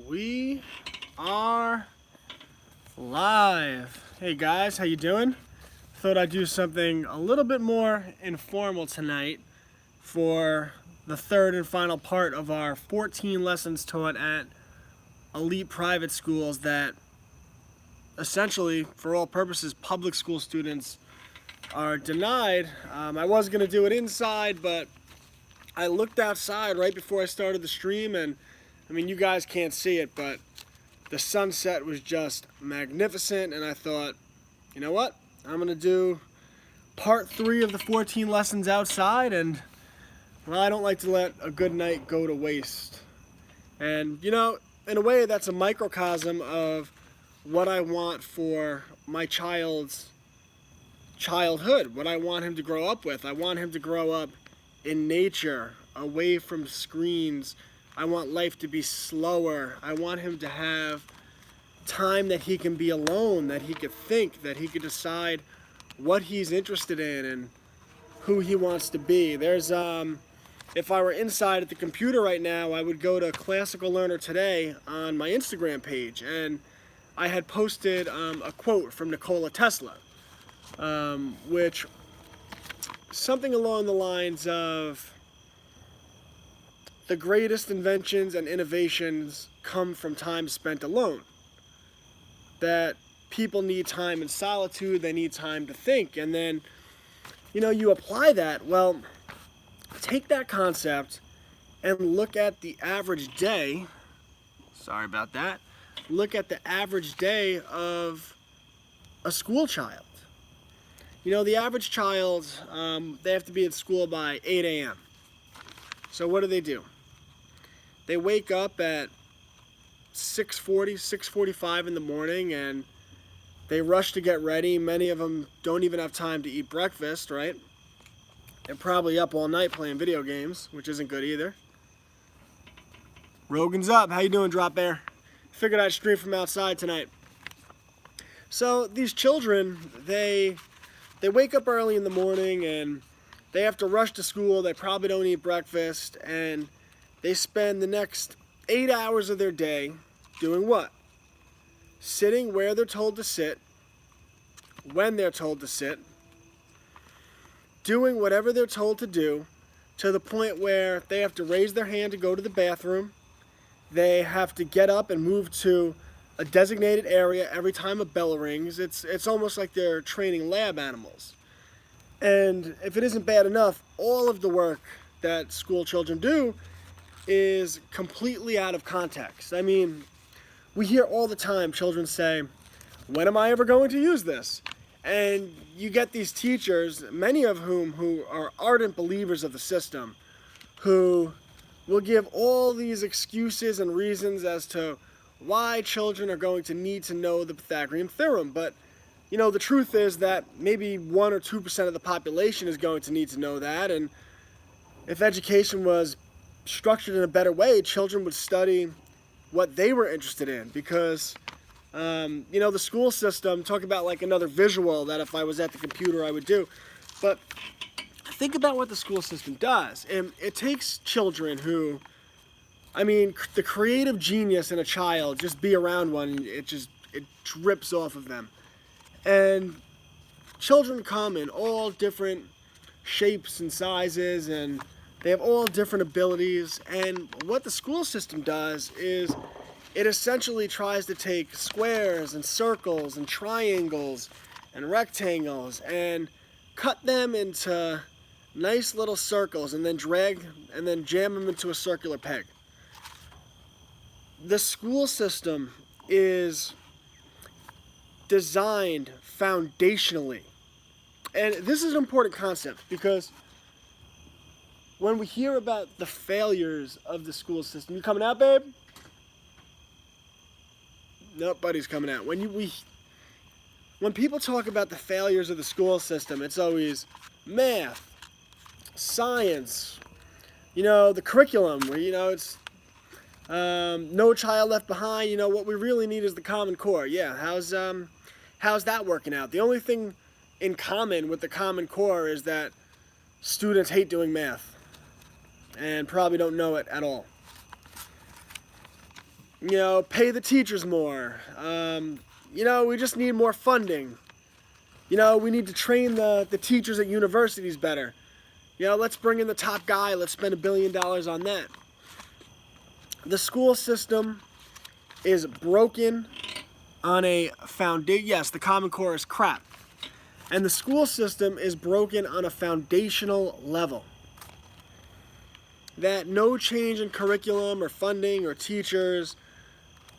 We are live. Hey guys, how you doing? Thought I'd do something a little bit more informal tonight for the third and final part of our 14 lessons taught at elite private schools that essentially, for all purposes, public school students are denied. I was going to do it inside, but I looked outside right before I started the stream, and I mean, you guys can't see it, but the sunset was just magnificent, and I thought, you know what? I'm going to do part 3 of the 14 lessons outside, and, well, I don't like to let a good night go to waste. And, you know, in a way, that's a microcosm of what I want for my child's childhood, what I want him to grow up with. I want him to grow up in nature, away from screens. I want life to be slower. I want him to have time that he can be alone, that he could think, that he could decide what he's interested in and who he wants to be. There's, if I were inside at the computer right now, I would go to Classical Learner Today on my Instagram page, and I had posted a quote from Nikola Tesla, which something along the lines of, the greatest inventions and innovations come from time spent alone. That people need time in solitude, they need time to think, and then, you know, you apply that. Well, take that concept and look at the average day, sorry about that, look at the average day of a school child. You know, the average child, they have to be at school by 8 a.m. So what do? They wake up at 6:40, 6:45 in the morning, and they rush to get ready. Many of them don't even have time to eat breakfast, right? They're probably up all night playing video games, which isn't good either. Rogan's up. How you doing, Drop Bear? Figured I'd stream from outside tonight. So these children, they wake up early in the morning, and they have to rush to school. They probably don't eat breakfast, and they spend the next 8 hours of their day doing what? Sitting where they're told to sit, when they're told to sit, doing whatever they're told to do, to the point where they have to raise their hand to go to the bathroom. They have to get up and move to a designated area every time a bell rings. It's almost like they're training lab animals. And if it isn't bad enough, all of the work that school children do is completely out of context. I mean, we hear all the time children say, when am I ever going to use this? And you get these teachers, many of whom who are ardent believers of the system, who will give all these excuses and reasons as to why children are going to need to know the Pythagorean theorem. But, you know, the truth is that maybe 1 or 2% of the population is going to need to know that, and if education was structured in a better way, children would study what they were interested in, because you know, the school system, talk about like another visual that if I was at the computer I would do, but think about what the school system does. And it takes children who, I mean, the creative genius in a child, just be around one, it drips off of them. And children come in all different shapes and sizes, and they have all different abilities, and what the school system does is it essentially tries to take squares and circles and triangles and rectangles and cut them into nice little circles and then jam them into a circular peg. The school system is designed foundationally, and this is an important concept, because when we hear about the failures of the school system, you coming out, babe? Nope, buddy's coming out. When people talk about the failures of the school system, it's always math, science, you know, the curriculum, where, you know, it's no child left behind. You know, what we really need is the Common Core. Yeah, how's that working out? The only thing in common with the Common Core is that students hate doing math and probably don't know it at all. pay the teachers more. We just need more funding. We need to train the teachers at universities better. Let's bring in the top guy. Let's spend $1 billion on that. The school system is broken on a foundation. Yes, the Common Core is crap. And the school system is broken on a foundational level that no change in curriculum or funding or teachers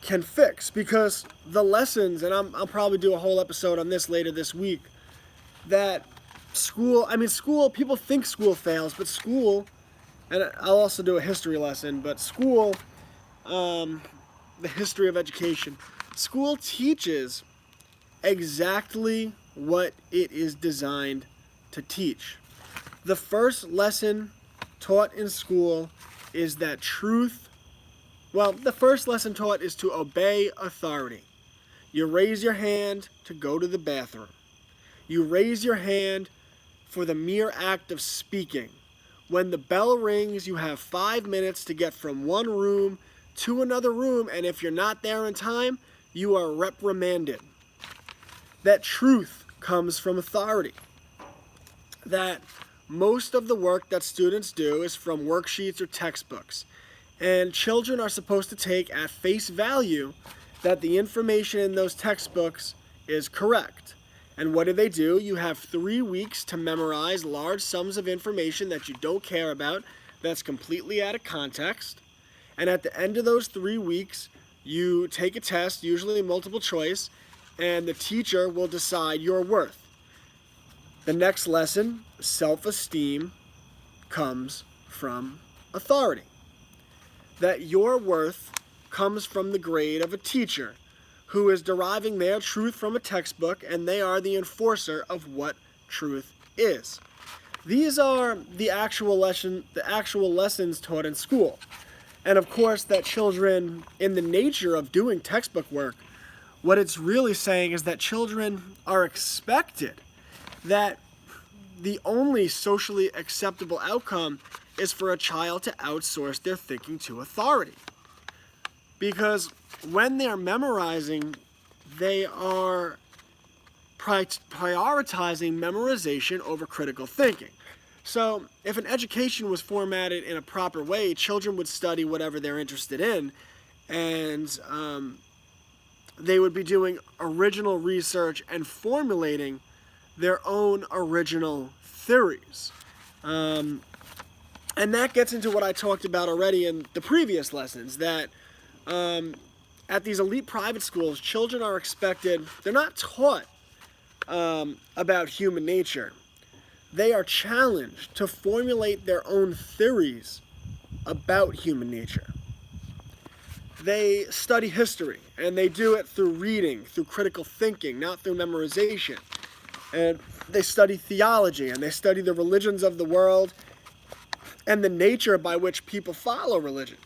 can fix, because the lessons, and I'll probably do a whole episode on this later this week, that school, people think school fails, but school, and I'll also do a history lesson, but school, the history of education, school teaches exactly what it is designed to teach. The first lesson taught in school is that the first lesson taught is to obey authority. You raise your hand to go to the bathroom. You raise your hand for the mere act of speaking. When the bell rings, you have 5 minutes to get from one room to another room, and if you're not there in time, you are reprimanded. That truth comes from authority. That most of the work that students do is from worksheets or textbooks, and children are supposed to take at face value that the information in those textbooks is correct. And what do? You have 3 weeks to memorize large sums of information that you don't care about, that's completely out of context. And at the end of those 3 weeks, you take a test, usually multiple choice, and the teacher will decide your worth. The next lesson, self-esteem, comes from authority. That your worth comes from the grade of a teacher who is deriving their truth from a textbook, and they are the enforcer of what truth is. These are the actual lessons taught in school. And of course, that children, in the nature of doing textbook work, what it's really saying is that children are expected that the only socially acceptable outcome is for a child to outsource their thinking to authority. Because when they're memorizing, they are prioritizing memorization over critical thinking. So if an education was formatted in a proper way, children would study whatever they're interested in, and they would be doing original research and formulating their own original theories. And that gets into what I talked about already in the previous lessons, that at these elite private schools, children are expected, they're not taught about human nature. They are challenged to formulate their own theories about human nature. They study history, and they do it through reading, through critical thinking, not through memorization. And they study theology, and they study the religions of the world and the nature by which people follow religion.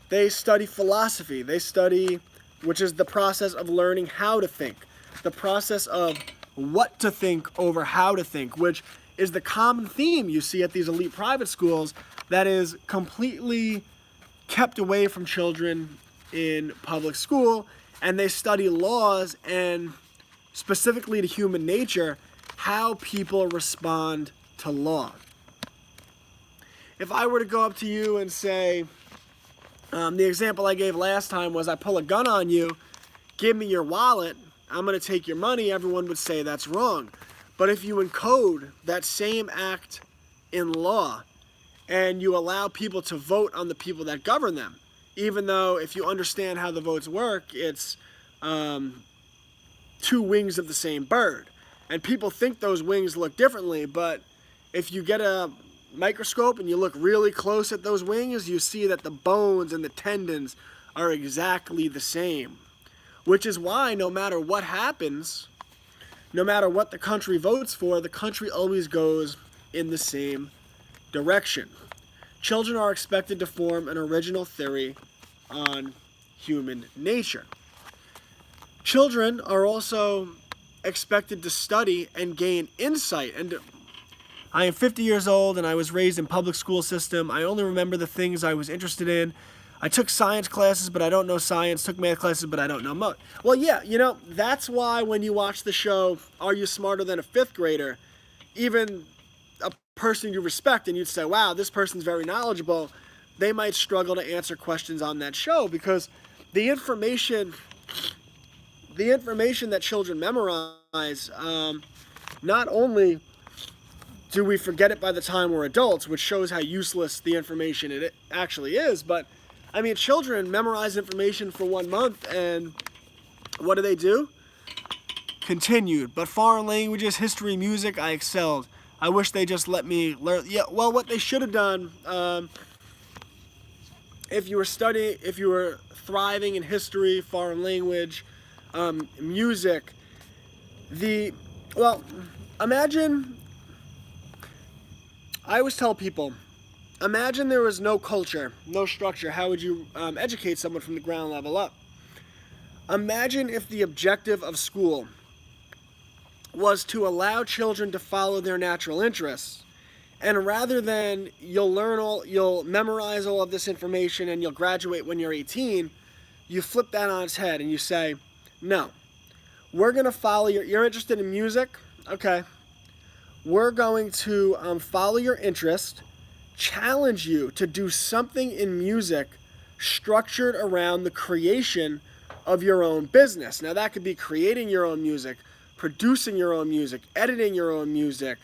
They study philosophy. They study, which is the process of learning how to think, the process of what to think over how to think, which is the common theme you see at these elite private schools that is completely kept away from children in public school. And they study laws and specifically to human nature, how people respond to law. If I were to go up to you and say, the example I gave last time was I pull a gun on you, give me your wallet, I'm going to take your money, everyone would say that's wrong. But if you encode that same act in law and you allow people to vote on the people that govern them, even though if you understand how the votes work, it's two wings of the same bird. And people think those wings look differently, but if you get a microscope and you look really close at those wings, you see that the bones and the tendons are exactly the same. Which is why no matter what happens, no matter what the country votes for, the country always goes in the same direction. Children are expected to form an original theory on human nature. Children are also expected to study and gain insight. And I am 50 years old and I was raised in public school system. I only remember the things I was interested in. I took science classes, but I don't know science. Took math classes, but I don't know math. Well, yeah, that's why when you watch the show, Are You Smarter Than a Fifth Grader? Even a person you respect and you'd say, wow, this person's very knowledgeable, they might struggle to answer questions on that show because the information that children memorize, not only do we forget it by the time we're adults, which shows how useless the information it actually is, but I mean, children memorize information for 1 month, and what do? Continued. But foreign languages, history, music, I excelled. I wish they just let me learn. Yeah, well, what they should have done, if you were thriving in history, foreign language, music, imagine, I always tell people, imagine there was no culture, no structure. How would you educate someone from the ground level up? Imagine if the objective of school was to allow children to follow their natural interests. And rather than you'll memorize all of this information and you'll graduate when you're 18, you flip that on its head and you say, no, we're going to follow you're interested in music? Okay. We're going to follow your interest, challenge you to do something in music structured around the creation of your own business. Now that could be creating your own music, producing your own music, editing your own music,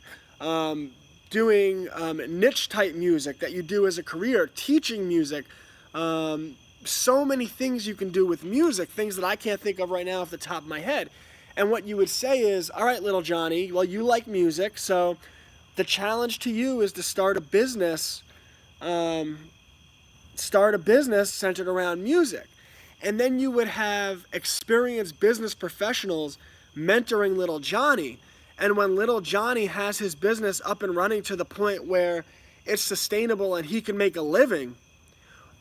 doing niche type music that you do as a career, teaching music, so many things you can do with music, things that I can't think of right now off the top of my head. And what you would say is, all right, little Johnny, well, you like music, so the challenge to you is to start a business centered around music. And then you would have experienced business professionals mentoring little Johnny. And when little Johnny has his business up and running to the point where it's sustainable and he can make a living,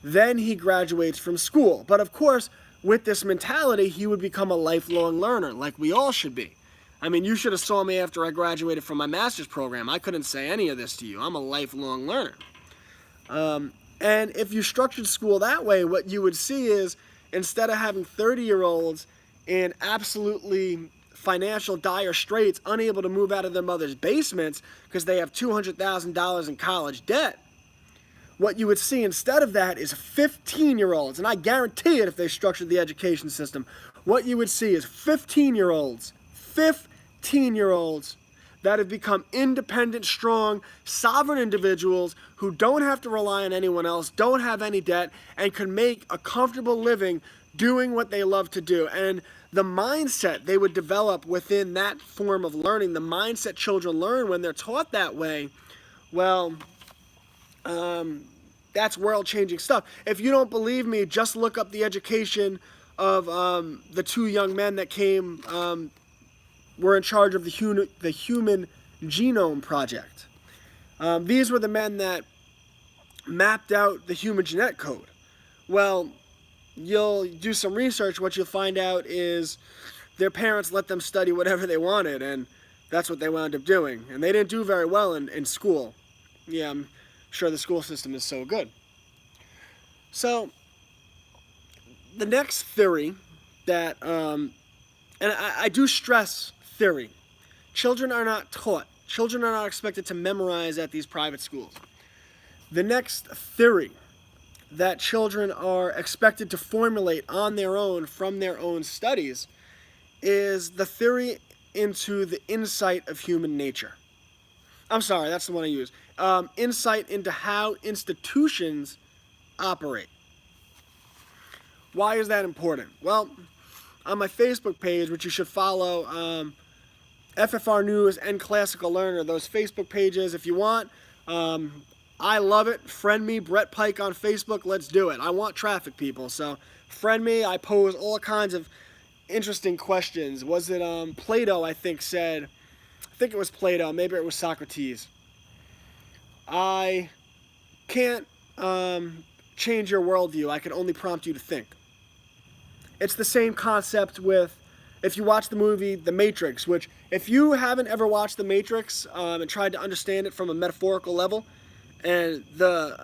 then he graduates from school. But of course, with this mentality, he would become a lifelong learner, like we all should be. I mean, you should have saw me after I graduated from my master's program. I couldn't say any of this to you. I'm a lifelong learner. And if you structured school that way, what you would see is instead of having 30-year-olds in absolutely financial dire straits, unable to move out of their mother's basements because they have $200,000 in college debt, what you would see instead of that is 15-year-olds, and I guarantee it if they structured the education system, what you would see is 15-year-olds that have become independent, strong, sovereign individuals who don't have to rely on anyone else, don't have any debt, and can make a comfortable living doing what they love to do. And the mindset they would develop within that form of learning, the mindset children learn when they're taught that way, well, that's world-changing stuff. If you don't believe me, just look up the education of the two young men that were in charge of the Human Genome Project. These were the men that mapped out the human genetic code. Well, you'll do some research, what you'll find out is their parents let them study whatever they wanted, and that's what they wound up doing. And they didn't do very well in school. Yeah, I'm sure the school system is so good. So, the next theory that, and I do stress theory. Children are not taught. Children are not expected to memorize at these private schools. The next theory that children are expected to formulate on their own from their own studies is the theory into the insight of human nature. I'm sorry, that's the one I use. Insight into how institutions operate. Why is that important? Well, on my Facebook page, which you should follow, FFR News and Classical Learner, those Facebook pages, if you want, I love it. Friend me, Brett Pike on Facebook. Let's do it. I want traffic, people. So friend me. I pose all kinds of interesting questions. Was it Plato, I think it was Plato. Maybe it was Socrates. I can't change your worldview. I can only prompt you to think. It's the same concept with, if you watch the movie The Matrix, which if you haven't ever watched The Matrix and tried to understand it from a metaphorical level, and the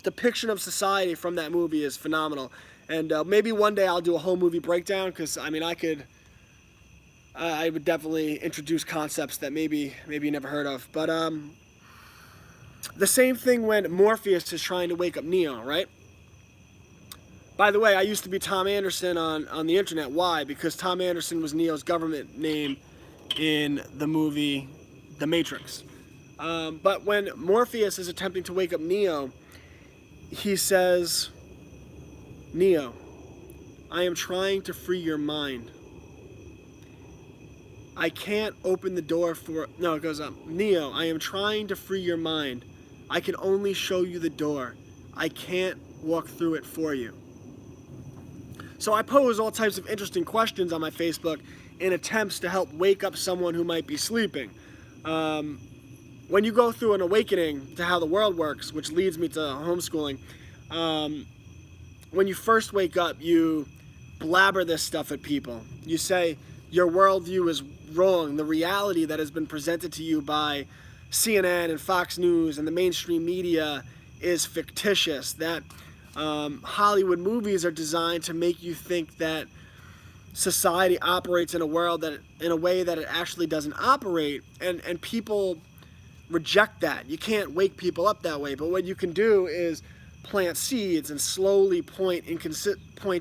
depiction of society from that movie is phenomenal. And maybe one day I'll do a whole movie breakdown, because I mean, I would definitely introduce concepts that maybe you never heard of. But the same thing when Morpheus is trying to wake up Neo, right? By the way, I used to be Tom Anderson on the internet. Why? Because Tom Anderson was Neo's government name in the movie The Matrix. But when Morpheus is attempting to wake up Neo, he says, "Neo, I am trying to free your mind. I can't open the door for..." No, it goes up. "Neo, I am trying to free your mind. I can only show you the door. I can't walk through it for you." So I pose all types of interesting questions on my Facebook in attempts to help wake up someone who might be sleeping. When you go through an awakening to how the world works, which leads me to homeschooling, when you first wake up, you blabber this stuff at people. You say your worldview is wrong. The reality that has been presented to you by CNN and Fox News and the mainstream media is fictitious. That Hollywood movies are designed to make you think that society operates in a way that it actually doesn't operate, and people reject that. You can't wake people up that way, but what you can do is plant seeds and slowly point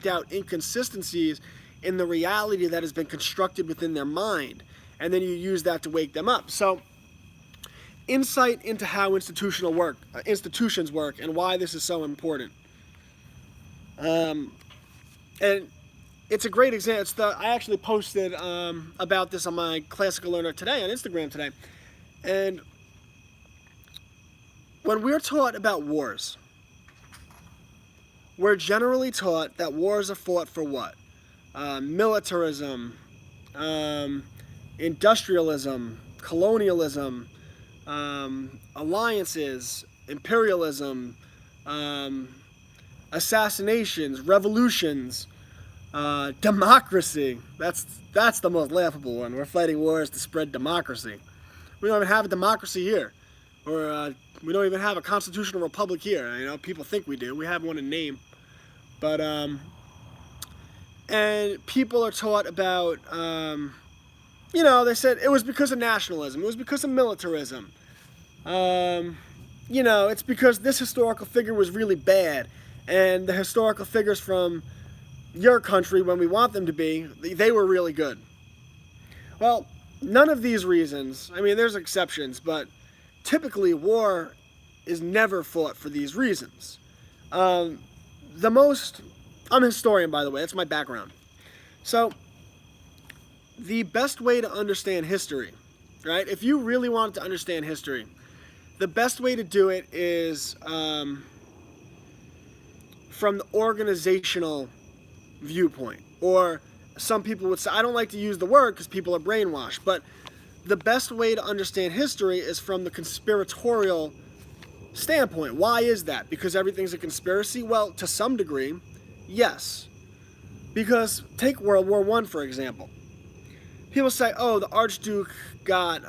out inconsistencies in the reality that has been constructed within their mind, and then you use that to wake them up. So insight into how institutions work and why this is so important. And it's a great example. I actually posted about this on my Classical Learner today on Instagram today. And when we're taught about wars, we're generally taught that wars are fought for what? Militarism, industrialism, colonialism, alliances, imperialism, assassinations, revolutions, democracy. That's the most laughable one. We're fighting wars to spread democracy. We don't even have a democracy here, or we don't even have a constitutional republic here. You know, people think we do. We have one in name, but and people are taught about, you know, they said it was because of nationalism. It was because of militarism. You know, it's because this historical figure was really bad, and the historical figures from your country, when we want them to be, they were really good. Well, none of these reasons, I mean, there's exceptions, but typically war is never fought for these reasons. I'm a historian, by the way, that's my background. So, the best way to understand history, right, if you really want to understand history, the best way to do it is from the organizational viewpoint. Or some people would say, I don't like to use the word because people are brainwashed, but the best way to understand history is from the conspiratorial standpoint. Why is that? Because everything's a conspiracy? Well, to some degree, yes. Because take World War I, for example. People say, oh, the Archduke got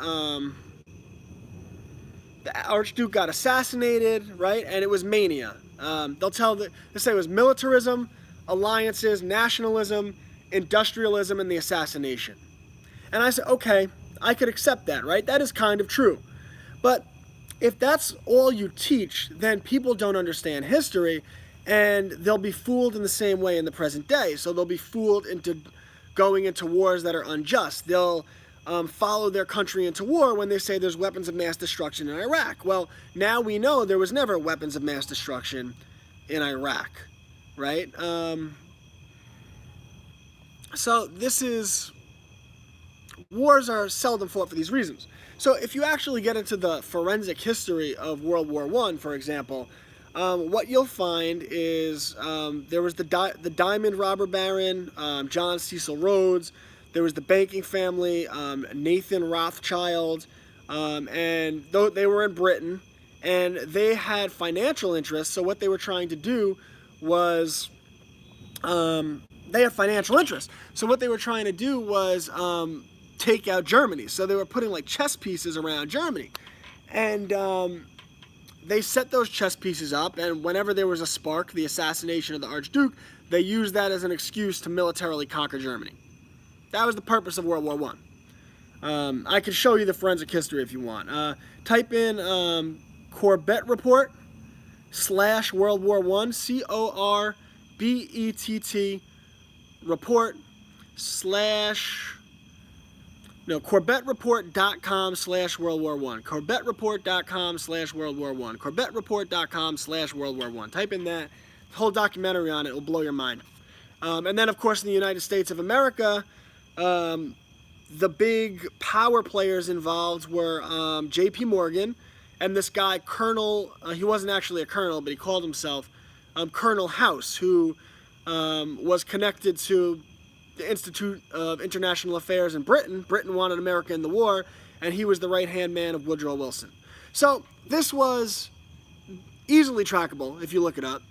assassinated, right? And it was mania. They'll say it was militarism, alliances, nationalism, industrialism, and the assassination. And I say, okay, I could accept that, right? That is kind of true. But if that's all you teach, then people don't understand history, and they'll be fooled in the same way in the present day. So they'll be fooled into going into wars that are unjust. They'll follow their country into war when they say there's weapons of mass destruction in Iraq. Well, now we know there was never weapons of mass destruction in Iraq, right? So wars are seldom fought for these reasons. So if you actually get into the forensic history of World War I, for example, what you'll find is there was the diamond robber baron, John Cecil Rhodes. There was the banking family, Nathan Rothschild, and they were in Britain, and they had financial interests. So what they were trying to do was, they had financial interests. So what they were trying to do was take out Germany. So they were putting like chess pieces around Germany, and they set those chess pieces up, and whenever there was a spark, the assassination of the Archduke, they used that as an excuse to militarily conquer Germany. That was the purpose of World War I. I can show you the forensic history if you want. Type in Corbett Report / World War I, CORBETT report / CorbettReport.com / World War I. CorbettReport.com / World War I. CorbettReport.com / World War I. Type in that whole documentary on it. It will blow your mind. And then, of course, in the United States of America, the big power players involved were J.P. Morgan and this guy, Colonel, he wasn't actually a colonel, but he called himself Colonel House, who was connected to the Institute of International Affairs in Britain. Britain wanted America in the war, and he was the right-hand man of Woodrow Wilson. So this was easily trackable if you look it up,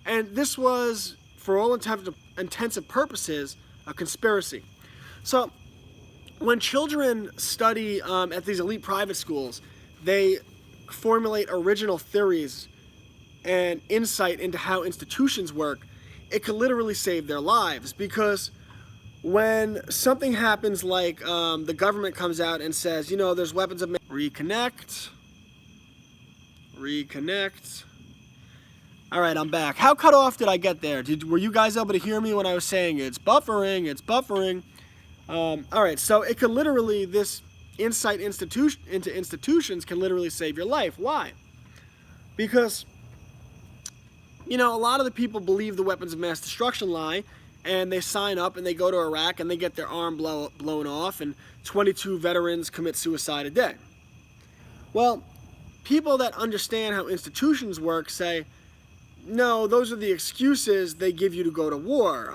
and this was, for all intents and purposes, a conspiracy. So when children study at these elite private schools, they formulate original theories and insight into how institutions work. It could literally save their lives, because when something happens like the government comes out and says, you know, there's weapons of mass... Reconnect. All right, I'm back. How cut off did I get there? Were you guys able to hear me when I was saying it's buffering? All right, so it could literally, this insight into institutions can literally save your life. Why? Because, you know, a lot of the people believe the weapons of mass destruction lie, and they sign up and they go to Iraq and they get their arm blown off, and 22 veterans commit suicide a day. Well, people that understand how institutions work say, no, those are the excuses they give you to go to war.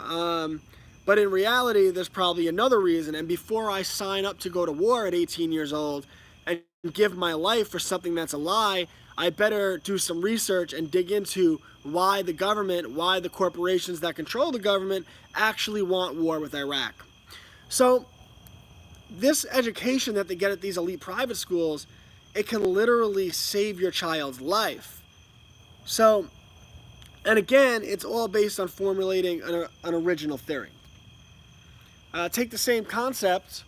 But in reality, there's probably another reason. And before I sign up to go to war at 18 years old and give my life for something that's a lie, I better do some research and dig into why the government, why the corporations that control the government actually want war with Iraq. So this education that they get at these elite private schools, it can literally save your child's life. So, and again, it's all based on formulating an original theory. Take the same concept.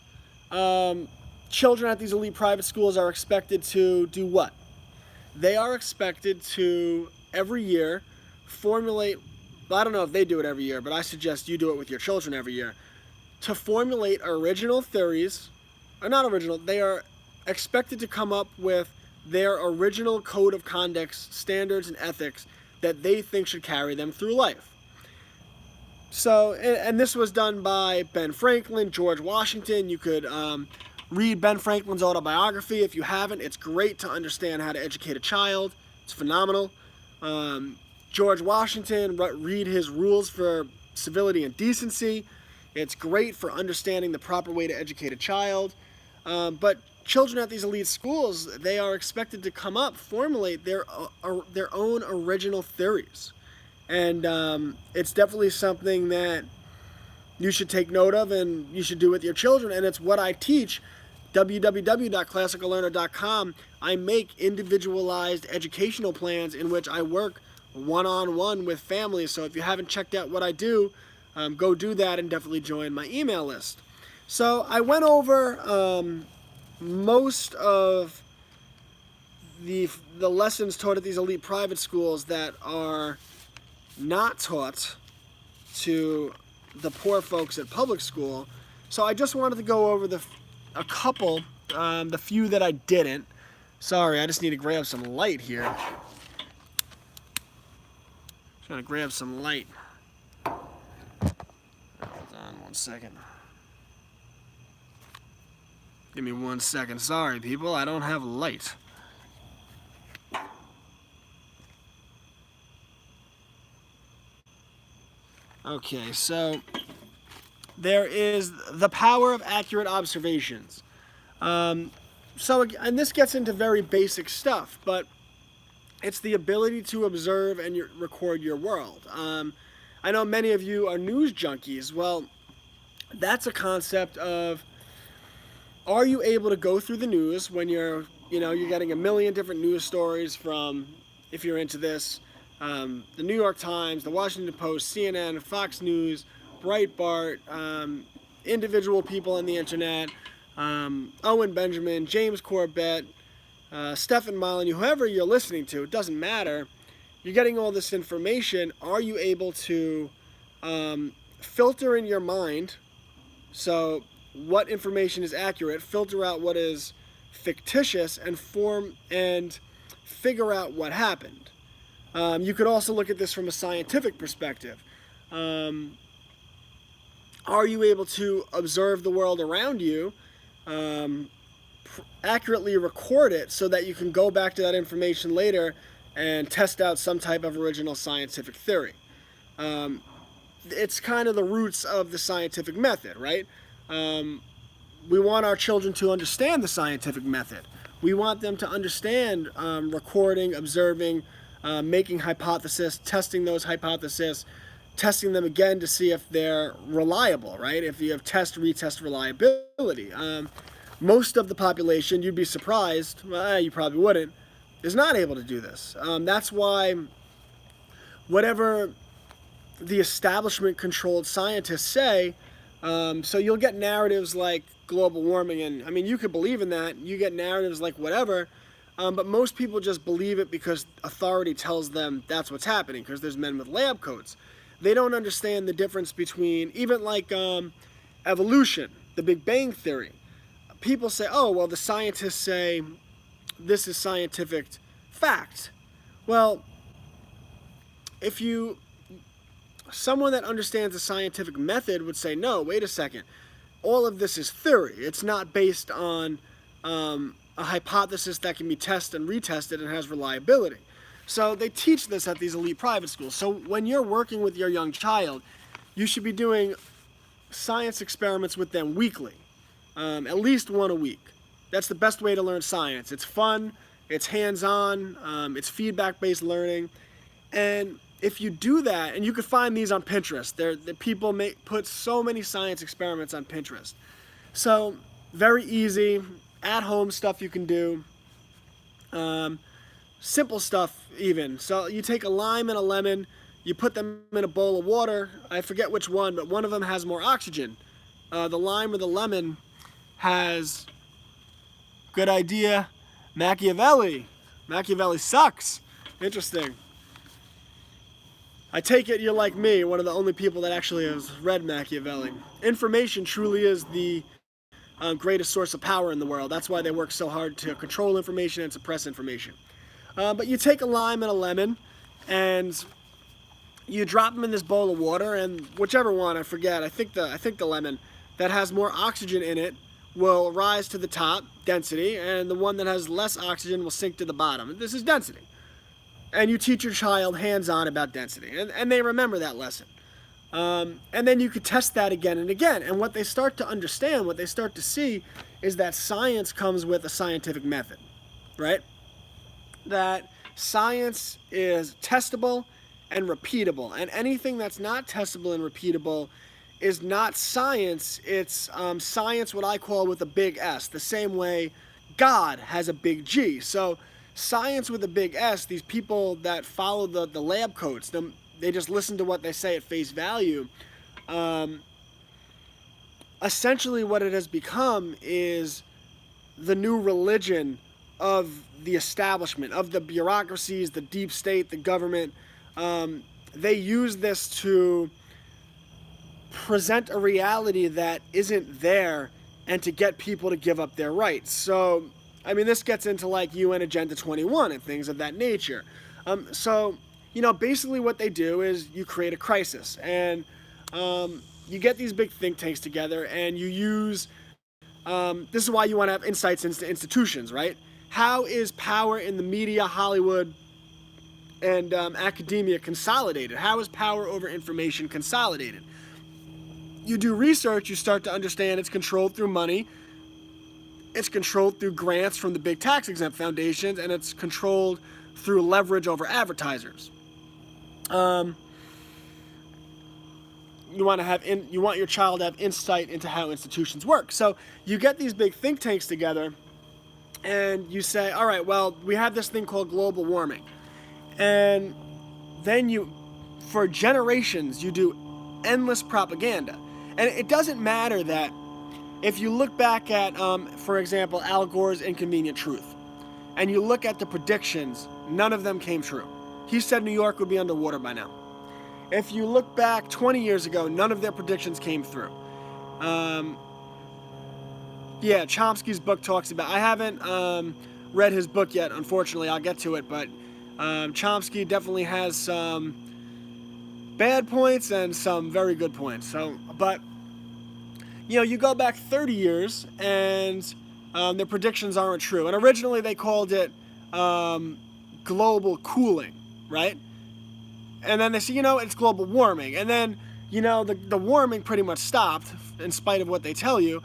Children at these elite private schools are expected to do what? They are expected to, every year, formulate, well, I don't know if they do it every year, but I suggest you do it with your children every year, to formulate original theories, or not original, they are expected to come up with their original code of conduct, standards, and ethics that they think should carry them through life. So, and this was done by Ben Franklin, George Washington. You could read Ben Franklin's autobiography. If you haven't, it's great to understand how to educate a child. It's phenomenal. George Washington, read his rules for civility and decency. It's great for understanding the proper way to educate a child. But children at these elite schools, they are expected to come up, formulate their own original theories. And it's definitely something that you should take note of and you should do with your children. And it's what I teach. www.classicallearner.com. I make individualized educational plans in which I work one-on-one with families. So if you haven't checked out what I do, go do that and definitely join my email list. So I went over most of the lessons taught at these elite private schools that are not taught to the poor folks at public school. So I just wanted to go over the few that I didn't. Sorry, I just need to grab some light here. Trying to grab some light. Hold on 1 second. Give me 1 second. Sorry, people, I don't have light. Okay, so there is the power of accurate observations. And this gets into very basic stuff, but it's the ability to observe and record your world. I know many of you are news junkies. Well, that's a concept of, are you able to go through the news when you're getting a million different news stories from if you're into this. The New York Times, the Washington Post, CNN, Fox News, Breitbart, individual people on the internet, Owen Benjamin, James Corbett, Stefan Molyneux, whoever you're listening to, it doesn't matter. You're getting all this information. Are you able to filter in your mind? So what information is accurate, filter out what is fictitious, and figure out what happened. You could also look at this from a scientific perspective. Are you able to observe the world around you, accurately record it so that you can go back to that information later and test out some type of original scientific theory? It's kind of the roots of the scientific method, right? We want our children to understand the scientific method. We want them to understand recording, observing, making hypotheses, testing those hypotheses, testing them again to see if they're reliable, right? If you have test, retest reliability. Most of the population, you'd be surprised, well, you probably wouldn't, is not able to do this. That's why whatever the establishment-controlled scientists say, so you'll get narratives like global warming, and I mean, you could believe in that. You get narratives like whatever, but most people just believe it because authority tells them that's what's happening, because there's men with lab coats. They don't understand the difference between, even like evolution, the Big Bang Theory. People say, oh, well, the scientists say this is scientific fact. Well, someone that understands the scientific method would say, no, wait a second. All of this is theory. It's not based on a hypothesis that can be tested and retested and has reliability. So they teach this at these elite private schools. So when you're working with your young child, you should be doing science experiments with them weekly, at least one a week. That's the best way to learn science. It's fun, it's hands-on, it's feedback-based learning. And if you do that, and you can find these on Pinterest, the people put so many science experiments on Pinterest. So very easy, at-home stuff you can do. Simple stuff even. So you take a lime and a lemon, you put them in a bowl of water. I forget which one, but one of them has more oxygen. The lime or the lemon has, good idea, Machiavelli. Machiavelli sucks. Interesting. I take it you're like me, one of the only people that actually has read Machiavelli. Information truly is the greatest source of power in the world. That's why they work so hard to control information and suppress information. But you take a lime and a lemon, and you drop them in this bowl of water, and whichever one, I forget, I think the lemon that has more oxygen in it will rise to the top, density, and the one that has less oxygen will sink to the bottom. This is density. And you teach your child hands-on about density, and they remember that lesson. And then you could test that again and again. And what they start to understand, what they start to see, is that science comes with a scientific method, right? That science is testable and repeatable. And anything that's not testable and repeatable is not science. It's science, what I call with a big S, the same way God has a big G. So science with a big S, these people that follow the lab coats, they just listen to what they say at face value. Essentially what it has become is the new religion of the establishment, of the bureaucracies, the deep state, the government. They use this to present a reality that isn't there and to get people to give up their rights. So, I mean, this gets into like UN Agenda 21 and things of that nature. Basically what they do is you create a crisis, and you get these big think tanks together, and you use, this is why you want to have insights into institutions, right? How is power in the media, Hollywood, and academia consolidated? How is power over information consolidated? You do research, you start to understand it's controlled through money, it's controlled through grants from the big tax-exempt foundations, and it's controlled through leverage over advertisers. You want your child to have insight into how institutions work. So you get these big think tanks together, and you say, all right, well, we have this thing called global warming. And then for generations, you do endless propaganda. And it doesn't matter that if you look back at, for example, Al Gore's Inconvenient Truth, and you look at the predictions, none of them came true. He said New York would be underwater by now. If you look back 20 years ago, none of their predictions came through. Yeah, Chomsky's book talks about, I haven't read his book yet, unfortunately, I'll get to it, but Chomsky definitely has some bad points and some very good points. But you go back 30 years and their predictions aren't true. And originally they called it global cooling, right? And then they say, it's global warming. And then, the warming pretty much stopped in spite of what they tell you.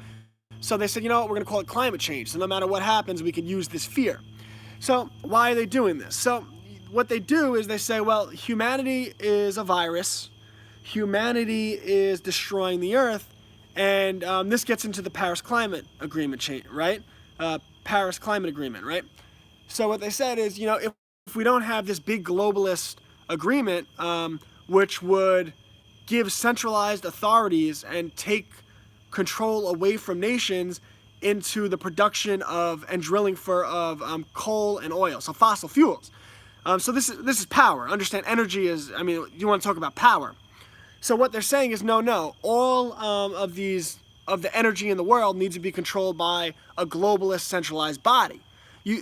So they said, we're going to call it climate change. So no matter what happens, we can use this fear. So why are they doing this? So what they do is they say, well, humanity is a virus. Humanity is destroying the earth. And this gets into the Paris Climate Agreement, right? Paris Climate Agreement, right? So what they said is, if we don't have this big globalist agreement, which would give centralized authorities and take control away from nations into the production of and drilling of coal and oil, so fossil fuels. So this is power. Understand, energy is, you want to talk about power. So what they're saying is, no, all of the energy in the world needs to be controlled by a globalist centralized body.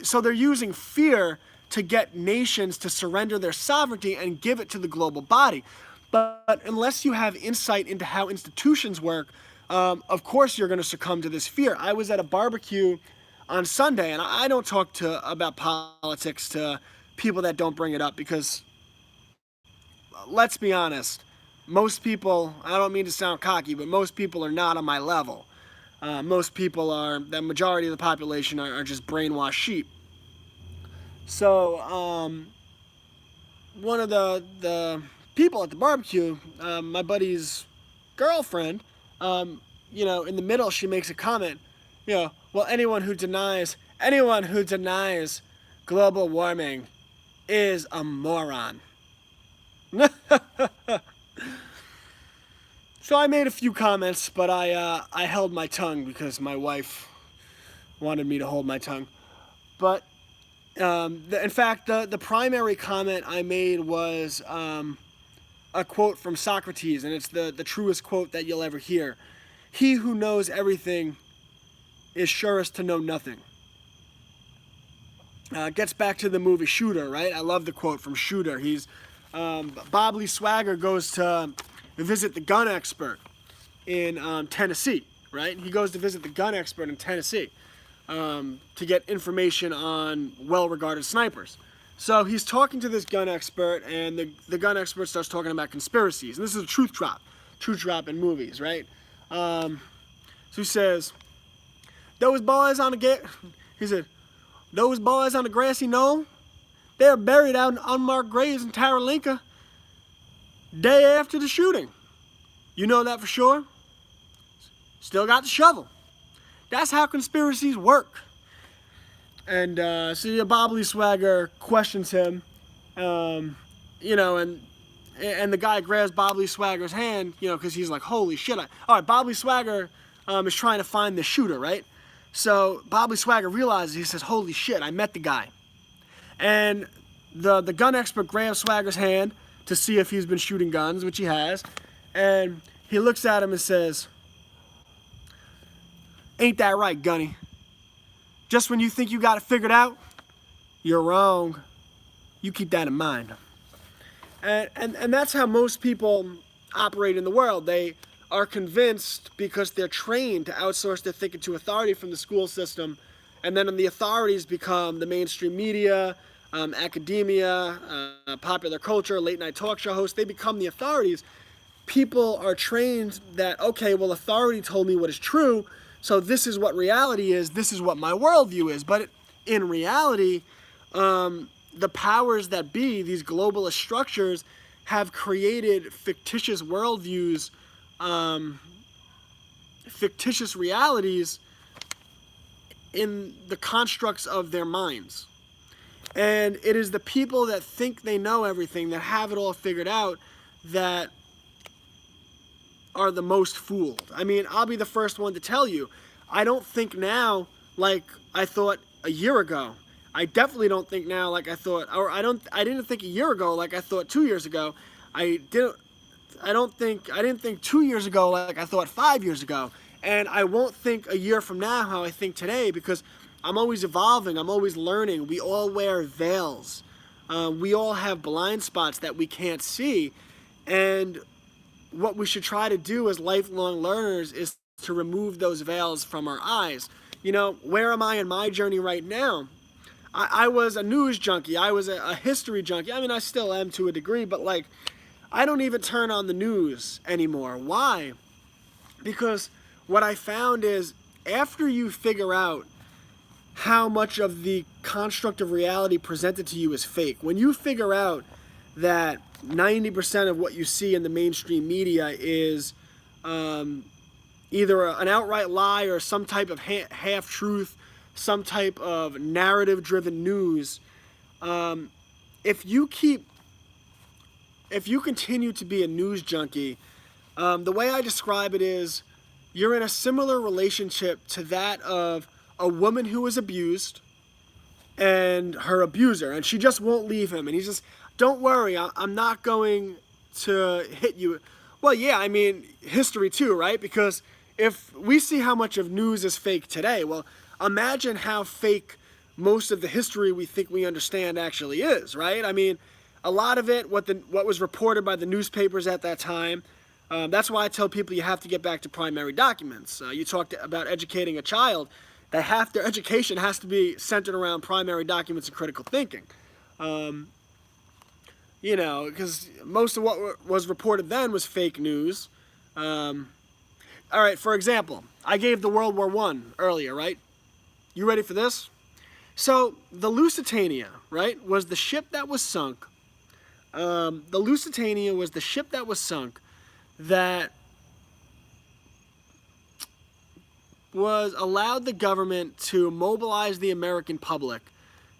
So they're using fear to get nations to surrender their sovereignty and give it to the global body. But unless you have insight into how institutions work, of course you're going to succumb to this fear. I was at a barbecue on Sunday, and I don't talk about politics to people that don't bring it up, because let's be honest, most people, I don't mean to sound cocky, but most people are not on my level. Most people the majority of the population are just brainwashed sheep. So one of the people at the barbecue, my buddy's girlfriend, in the middle she makes a comment, well, anyone who denies global warming is a moron. So I made a few comments, but I held my tongue because my wife wanted me to hold my tongue. But in fact, the primary comment I made was a quote from Socrates, and it's the truest quote that you'll ever hear. He who knows everything is surest to know nothing. Gets back to the movie Shooter, right? I love the quote from Shooter. Bob Lee Swagger goes to visit the gun expert in Tennessee, right? He goes to visit the gun expert in Tennessee to get information on well-regarded snipers. So he's talking to this gun expert, and the gun expert starts talking about conspiracies. And this is a truth drop in movies, right? So he says, those boys on the grassy knoll, they're buried out in unmarked graves in Taralinka day after the shooting. You know that for sure? Still got the shovel. That's how conspiracies work. And so Bob Lee Swagger questions him, and the guy grabs Bob Lee Swagger's hand, because he's like, holy shit. All right, Bob Lee Swagger is trying to find the shooter, right? So Bob Lee Swagger realizes, he says, holy shit, I met the guy. And the gun expert grabs Swagger's hand to see if he's been shooting guns, which he has. And he looks at him and says, ain't that right, Gunny? Just when you think you got it figured out, you're wrong. You keep that in mind. And that's how most people operate in the world. They are convinced, because they're trained to outsource their thinking to authority from the school system, and then the authorities become the mainstream media, academia, popular culture, late night talk show hosts. They become the authorities. People are trained that, okay, well, authority told me what is true, so this is what reality is, this is what my worldview is. But in reality, the powers that be, these globalist structures, have created fictitious worldviews, fictitious realities in the constructs of their minds. And it is the people that think they know everything, that have it all figured out, that are the most fooled. I mean, I'll be the first one to tell you, I don't think now like I thought a year ago. I definitely don't think now like I thought, or I didn't think a year ago like I thought 2 years ago. I didn't think 2 years ago like I thought 5 years ago. And I won't think a year from now how I think today, because I'm always evolving, I'm always learning. We all wear veils. We all have blind spots that we can't see. And what we should try to do as lifelong learners is to remove those veils from our eyes. You know, where am I in my journey right now? I was a news junkie. I was a history junkie. I mean, I still am to a degree, but like, I don't even turn on the news anymore. Why? Because what I found is, after you figure out how much of the construct of reality presented to you is fake, when you figure out that 90% of what you see in the mainstream media is either an outright lie or some type of half-truth, some type of narrative-driven news, if you continue to be a news junkie, the way I describe it is, you're in a similar relationship to that of a woman who was abused and her abuser, and she just won't leave him, and he's just, don't worry, I'm not going to hit you. Well, yeah, I mean, history too, right? Because if we see how much of news is fake today, well, imagine how fake most of the history we think we understand actually is, right? I mean, a lot of it, what was reported by the newspapers at that time, that's why I tell people you have to get back to primary documents. You talked about educating a child, that half their education has to be centered around primary documents and critical thinking. You know, because most of what was reported then was fake news. All right, for example, I gave the World War I earlier, right? You ready for this? So, the Lusitania, right, was the ship that was sunk. The Lusitania was the ship that was sunk that was allowed the government to mobilize the American public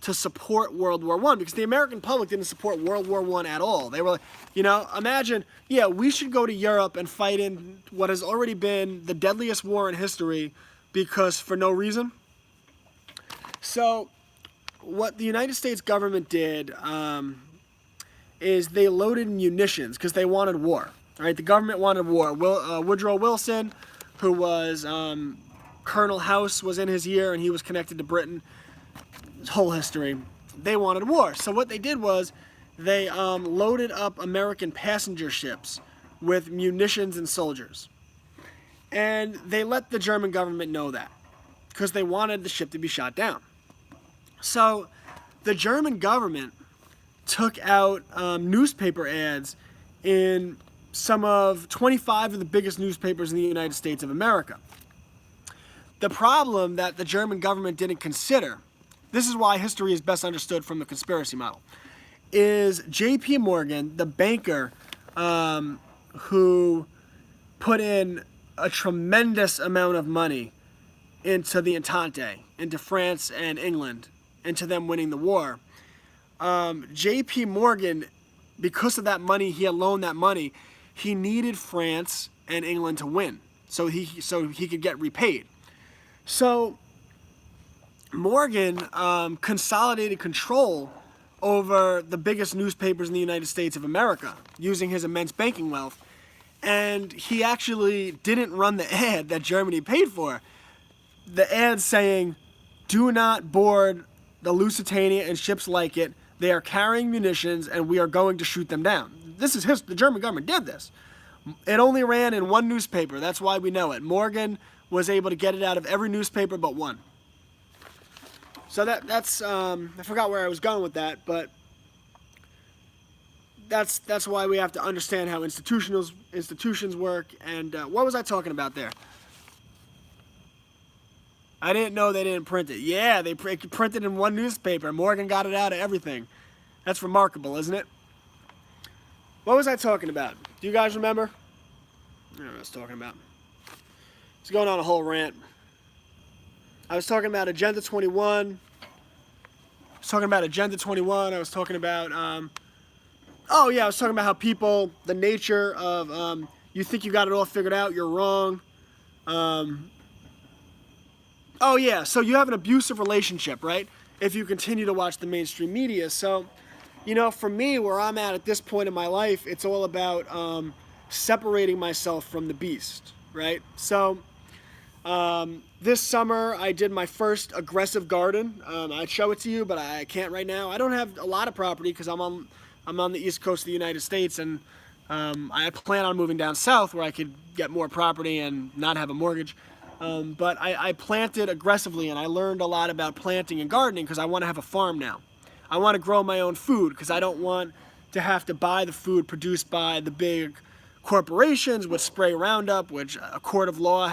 to support World War I, because the American public didn't support World War I at all. They were, you know, imagine, yeah, we should go to Europe and fight in what has already been the deadliest war in history, because for no reason. So what the United States government did is they loaded munitions because they wanted war. All right, the government wanted war. Woodrow Wilson, who was Colonel House, was in his year, and he was connected to Britain. His whole history. They wanted war. So what they did was they loaded up American passenger ships with munitions and soldiers. And they let the German government know that, because they wanted the ship to be shot down. So the German government took out newspaper ads in some of 25 of the biggest newspapers in the United States of America. The problem that the German government didn't consider, this is why history is best understood from the conspiracy model, is J.P. Morgan, the banker who put in a tremendous amount of money into the Entente, into France and England, into them winning the war. J.P. Morgan, because of that money, he had loaned that money, he needed France and England to win, so he could get repaid. So Morgan consolidated control over the biggest newspapers in the United States of America using his immense banking wealth. And he actually didn't run the ad that Germany paid for. The ad saying, "Do not board the Lusitania and ships like it. They are carrying munitions and we are going to shoot them down." This is the German government did this. It only ran in one newspaper. That's why we know it. Morgan was able to get it out of every newspaper but one. So that's I forgot where I was going with that, but that's why we have to understand how institutions work. And what was I talking about there? I didn't know they didn't print it. Yeah, they printed in one newspaper. Morgan got it out of everything. That's remarkable, isn't it? What was I talking about? Do you guys remember? I don't know what I was talking about. I was going on a whole rant. I was talking about Agenda 21. was talking about Agenda 21. I was talking about, oh yeah, I was talking about how people, the nature of, you think you got it all figured out, you're wrong. Oh yeah, so you have an abusive relationship, right? If you continue to watch the mainstream media. So, you know, for me, where I'm at this point in my life, it's all about separating myself from the beast, right? So, this summer I did my first aggressive garden. I'd show it to you, but I can't right now. I don't have a lot of property because I'm on the East Coast of the United States, and I plan on moving down south where I could get more property and not have a mortgage. But I planted aggressively, and I learned a lot about planting and gardening because I want to have a farm now. I want to grow my own food because I don't want to have to buy the food produced by the big corporations which spray Roundup, which a court of law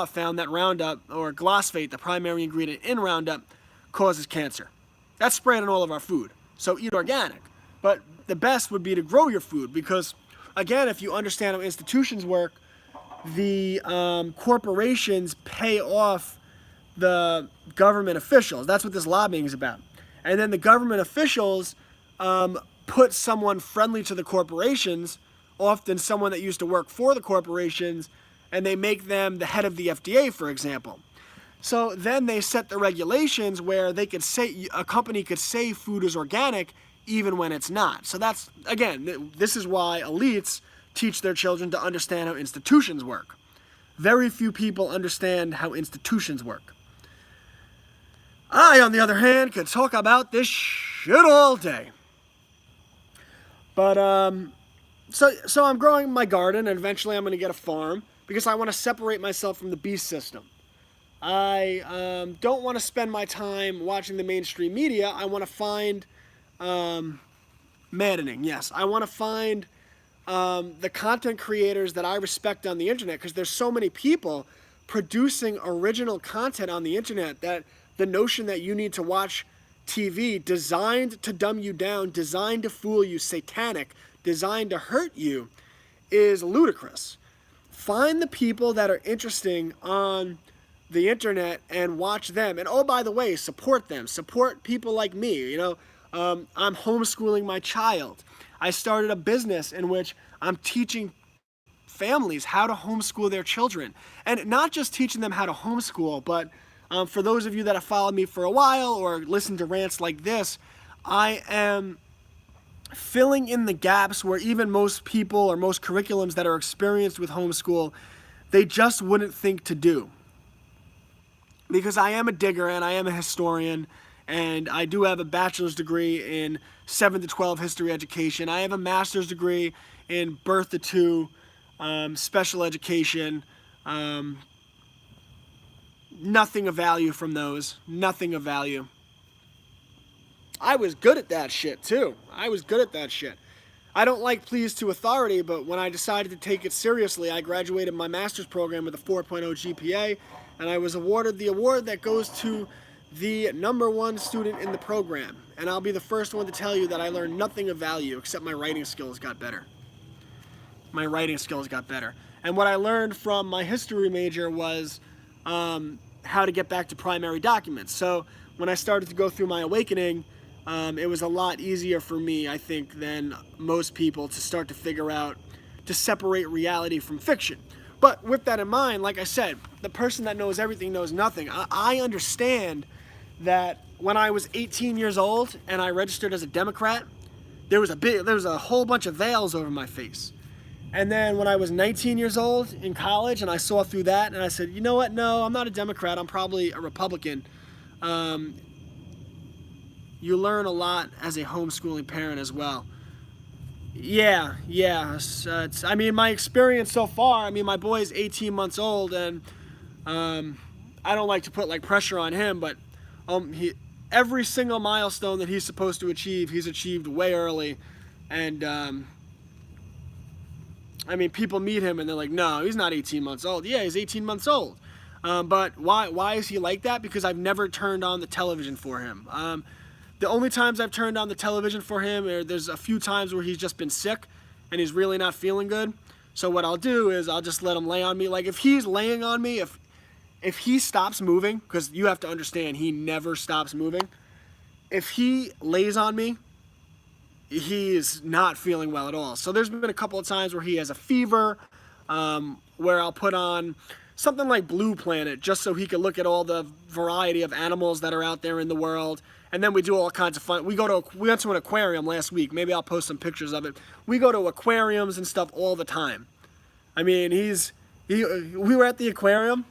found that Roundup, or glyphosate, the primary ingredient in Roundup, causes cancer. That's sprayed on all of our food. So eat organic. But the best would be to grow your food because, again, if you understand how institutions work, the corporations pay off the government officials. That's what this lobbying is about. And then the government officials put someone friendly to the corporations, often someone that used to work for the corporations, and they make them the head of the FDA, for example. So then they set the regulations where they could say, a company could say food is organic even when it's not. So that's, again, this is why elites teach their children to understand how institutions work. Very few people understand how institutions work. I, on the other hand, could talk about this shit all day. But, so I'm growing my garden, and eventually I'm going to get a farm because I want to separate myself from the beast system. I don't want to spend my time watching the mainstream media. I want to find, maddening, yes. I want to find the content creators that I respect on the internet because there's so many people producing original content on the internet that the notion that you need to watch TV designed to dumb you down, designed to fool you, satanic, designed to hurt you, is ludicrous. Find the people that are interesting on the internet and watch them. And oh, by the way, support them. Support people like me. You know, I'm homeschooling my child. I started a business in which I'm teaching families how to homeschool their children. And not just teaching them how to homeschool, but for those of you that have followed me for a while or listened to rants like this, I am filling in the gaps where even most people or most curriculums that are experienced with homeschool, they just wouldn't think to do. Because I am a digger and I am a historian, and I do have a bachelor's degree in 7 to 12 history education. I have a master's degree in birth to 2, special education. Nothing of value from those. Nothing of value. I was good at that shit too. I was good at that shit. I don't like pleas to authority, but when I decided to take it seriously, I graduated my master's program with a 4.0 GPA, and I was awarded the award that goes to the #1 student in the program. And I'll be the first one to tell you that I learned nothing of value except my writing skills got better. My writing skills got better. And what I learned from my history major was how to get back to primary documents. So when I started to go through my awakening, it was a lot easier for me, I think, than most people to start to figure out, to separate reality from fiction. But with that in mind, like I said, the person that knows everything knows nothing. I understand that when I was 18 years old and I registered as a Democrat, there was a whole bunch of veils over my face. And then when I was 19 years old in college and I saw through that and I said, you know what, no, I'm not a Democrat, I'm probably a Republican. You learn a lot as a homeschooling parent as well. Yeah. I mean, my experience so far, I mean, my boy's 18 months old, and I don't like to put like pressure on him, but every single milestone that he's supposed to achieve, he's achieved way early. And I mean, people meet him and they're like, no, he's not 18 months old. Yeah, he's 18 months old. But why is he like that? Because I've never turned on the television for him. The only times I've turned on the television for him, there's a few times where he's just been sick and he's really not feeling good. So what I'll do is I'll just let him lay on me. Like if he's laying on me, if he stops moving, because you have to understand he never stops moving, if he lays on me, he is not feeling well at all. So there's been a couple of times where he has a fever, where I'll put on something like Blue Planet just so he can look at all the variety of animals that are out there in the world. And then we do all kinds of fun. We went to an aquarium last week. Maybe I'll post some pictures of it. We go to aquariums and stuff all the time. I mean, we were at the aquarium,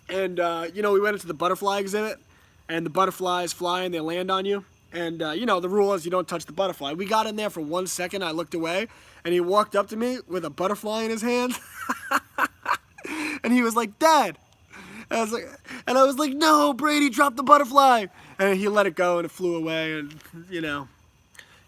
and we went into the butterfly exhibit, and the butterflies fly and they land on you. And the rule is you don't touch the butterfly. We got in there for 1 second. I looked away, and he walked up to me with a butterfly in his hand, and he was like, "Dad." And I was like, "No, Brady, drop the butterfly." And he let it go, and it flew away. And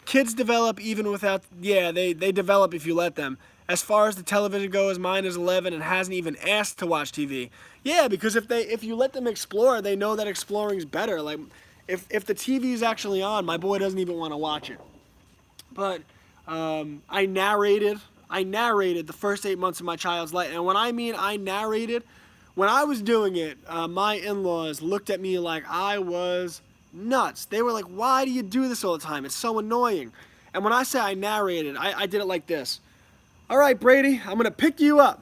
kids develop even without. Yeah, they develop if you let them. As far as the television goes, mine is 11 and hasn't even asked to watch TV. Yeah, because if you let them explore, they know that exploring is better. Like, if the TV is actually on, my boy doesn't even want to watch it. But I narrated the first 8 months of my child's life. And when I mean I narrated, when I was doing it, my in-laws looked at me like I was nuts. They were like, "Why do you do this all the time? It's so annoying." And when I say I narrated, I did it like this. "All right, Brady, I'm going to pick you up.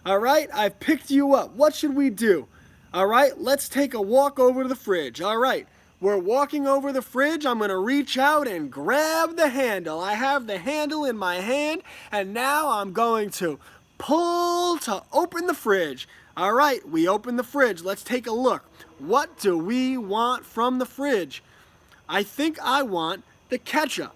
All right, I've picked you up. What should we do? All right, let's take a walk over to the fridge. All right, we're walking over the fridge. I'm going to reach out and grab the handle. I have the handle in my hand, and now I'm going to pull to open the fridge. All right, we open the fridge. Let's take a look. What do we want from the fridge? I think I want the ketchup.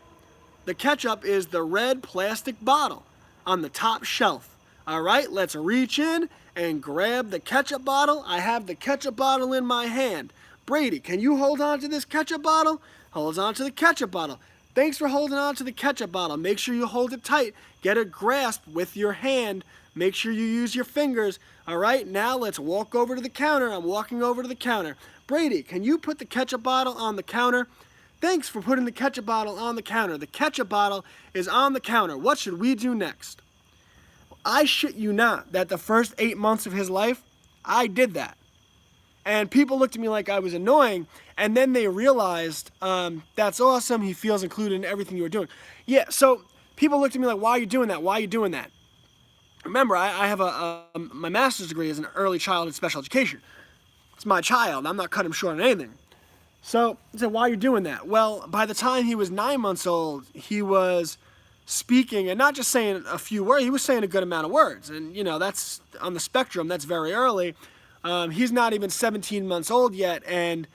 The ketchup is the red plastic bottle on the top shelf. All right, let's reach in and grab the ketchup bottle. I have the ketchup bottle in my hand. Brady, can you hold on to this ketchup bottle?" Holds on to the ketchup bottle. "Thanks for holding on to the ketchup bottle. Make sure you hold it tight. Get it grasped with your hand. Make sure you use your fingers. All right, now let's walk over to the counter." I'm walking over to the counter. "Brady, can you put the ketchup bottle on the counter?" "Thanks for putting the ketchup bottle on the counter. The ketchup bottle is on the counter. What should we do next?" I shit you not that the first 8 months of his life, I did that. And people looked at me like I was annoying, and then they realized, that's awesome, he feels included in everything you were doing. Yeah, so people looked at me like, "Why are you doing that? Why are you doing that?" Remember, I have my master's degree is in early childhood special education. It's my child. I'm not cutting him short on anything. So I said, "Why are you doing that?" Well, by the time he was 9 months old, he was speaking and not just saying a few words. He was saying a good amount of words. And, that's on the spectrum. That's very early. He's not even 17 months old yet. And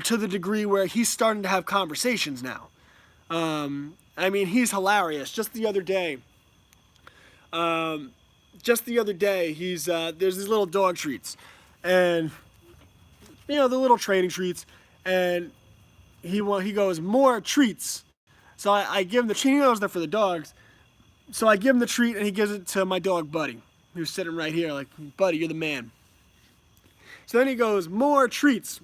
to the degree where he's starting to have conversations now. I mean, he's hilarious. Just the other day, he's there's these little dog treats. And, the little training treats. And he goes, "More treats." So I give him the treat. He knows they're for the dogs. So I give him the treat, and he gives it to my dog, Buddy, who's sitting right here. Like, "Buddy, you're the man." So then he goes, "More treats."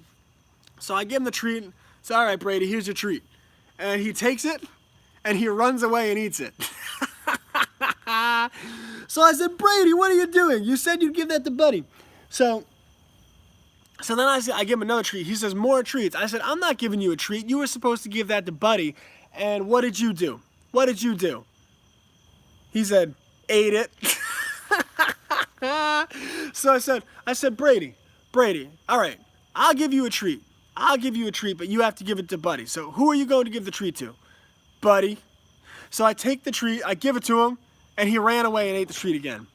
So I give him the treat. And say, "All right, Brady, here's your treat." And he takes it, and he runs away and eats it. So I said, "Brady, what are you doing? You said you'd give that to Buddy." So then I give him another treat. He says, "More treats." I said, "I'm not giving you a treat. You were supposed to give that to Buddy. And what did you do? What did you do?" He said, "Ate it." So I said, Brady, all right, I'll give you a treat. But you have to give it to Buddy. So who are you going to give the treat to? Buddy. So I take the treat, I give it to him, and he ran away and ate the treat again.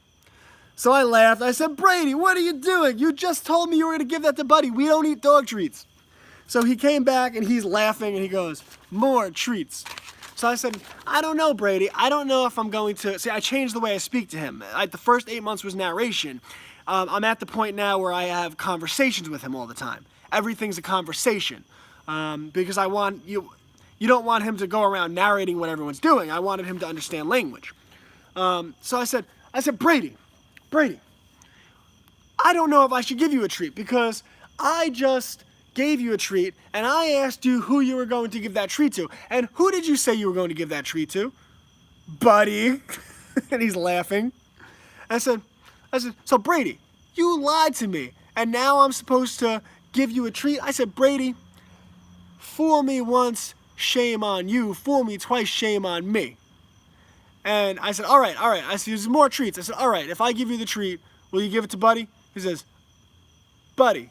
So I laughed. I said, "Brady, what are you doing? You just told me you were going to give that to Buddy. We don't eat dog treats." So he came back and he's laughing and he goes, "More treats." So I said, "I don't know, Brady. I don't know if I'm going to..." See, I changed the way I speak to him. The first 8 months was narration. I'm at the point now where I have conversations with him all the time. Everything's a conversation. Because you don't want him to go around narrating what everyone's doing. I wanted him to understand language. So I said, Brady, I don't know if I should give you a treat because I just gave you a treat and I asked you who you were going to give that treat to. And who did you say you were going to give that treat to? Buddy. And he's laughing. I said, "So Brady, you lied to me and now I'm supposed to give you a treat. I said, Brady, fool me once, shame on you. Fool me twice, shame on me. And I said, all right. I said, there's more treats. I said, all right, if I give you the treat, will you give it to Buddy? He says, Buddy.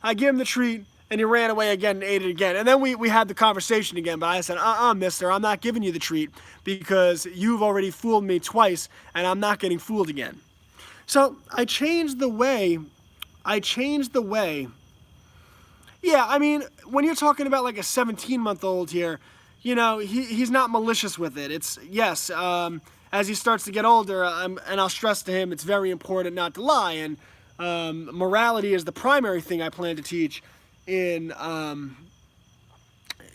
I give him the treat, and he ran away again and ate it again. And then we had the conversation again, but I said, mister, I'm not giving you the treat because you've already fooled me twice, and I'm not getting fooled again. So I changed the way. Yeah, I mean, when you're talking about like a 17-month-old here, you know, he's not malicious with it. It's, yes, as he starts to get older, and I'll stress to him, it's very important not to lie. And morality is the primary thing I plan to teach in my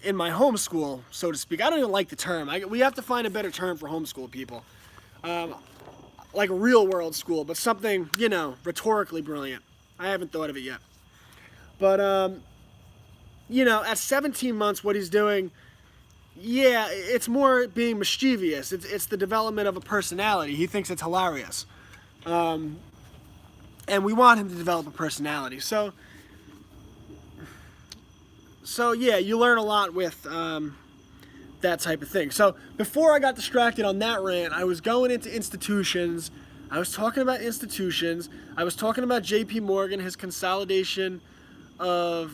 homeschool, so to speak. I don't even like the term. We have to find a better term for homeschool, people. Like a real world school, but something, you know, rhetorically brilliant. I haven't thought of it yet. But, you know, at 17 months, what he's doing, yeah, it's more being mischievous. It's the development of a personality. He thinks it's hilarious. And we want him to develop a personality. So yeah, you learn a lot with that type of thing. So before I got distracted on that rant, I was going into institutions. I was talking about institutions. I was talking about J.P. Morgan, his consolidation of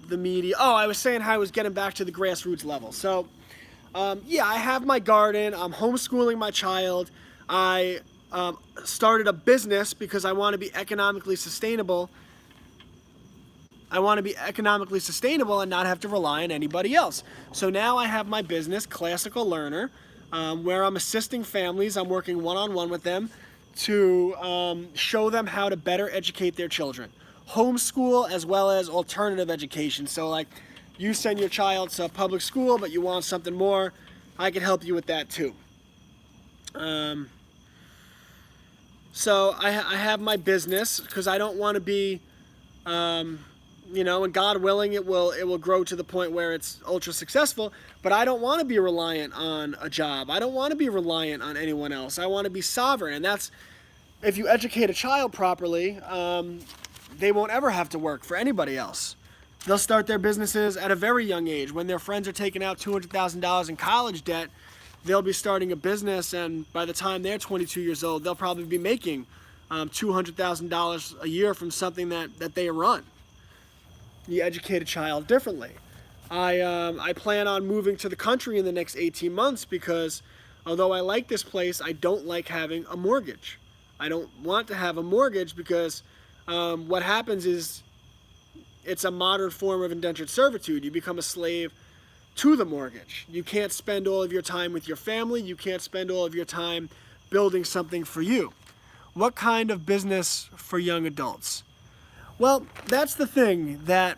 the media. Oh, I was saying how I was getting back to the grassroots level. So, yeah, I have my garden. I'm homeschooling my child. I started a business because I want to be economically sustainable. I want to be economically sustainable and not have to rely on anybody else. So now I have my business, Classical Learner, where I'm assisting families. I'm working one-on-one with them to show them how to better educate their children. Homeschool as well as alternative education. So like you send your child to public school, but you want something more, I can help you with that too. So I have my business because I don't want to be, you know, and God willing, it will grow to the point where it's ultra successful. But I don't want to be reliant on a job. I don't want to be reliant on anyone else. I want to be sovereign, and that's if you educate a child properly. They won't ever have to work for anybody else. They'll start their businesses at a very young age. When their friends are taking out $200,000 in college debt, they'll be starting a business, and by the time they're 22 years old, they'll probably be making $200,000 a year from something that they run. You educate a child differently. I plan on moving to the country in the next 18 months because although I like this place, I don't like having a mortgage. I don't want to have a mortgage because what happens is it's a modern form of indentured servitude. You become a slave to the mortgage. You can't spend all of your time with your family. You can't spend all of your time building something for you. What kind of business for young adults? Well, that's the thing, that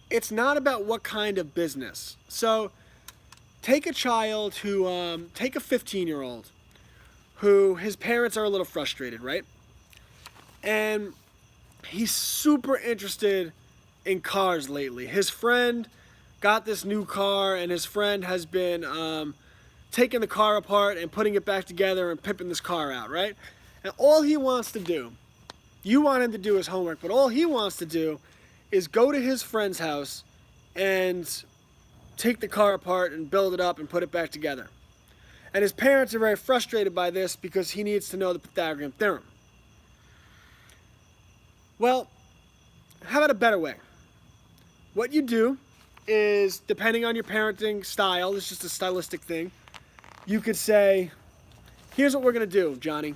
it's not about what kind of business. So take a child who, take a 15-year-old who his parents are a little frustrated, right? And he's super interested in cars lately. His friend got this new car, and his friend has been taking the car apart and putting it back together and pimping this car out, right? And all he wants to do, you want him to do his homework, but all he wants to do is go to his friend's house and take the car apart and build it up and put it back together. And his parents are very frustrated by this because he needs to know the Pythagorean theorem. Well, how about a better way? What you do is, depending on your parenting style, it's just a stylistic thing, you could say, here's what we're going to do, Johnny.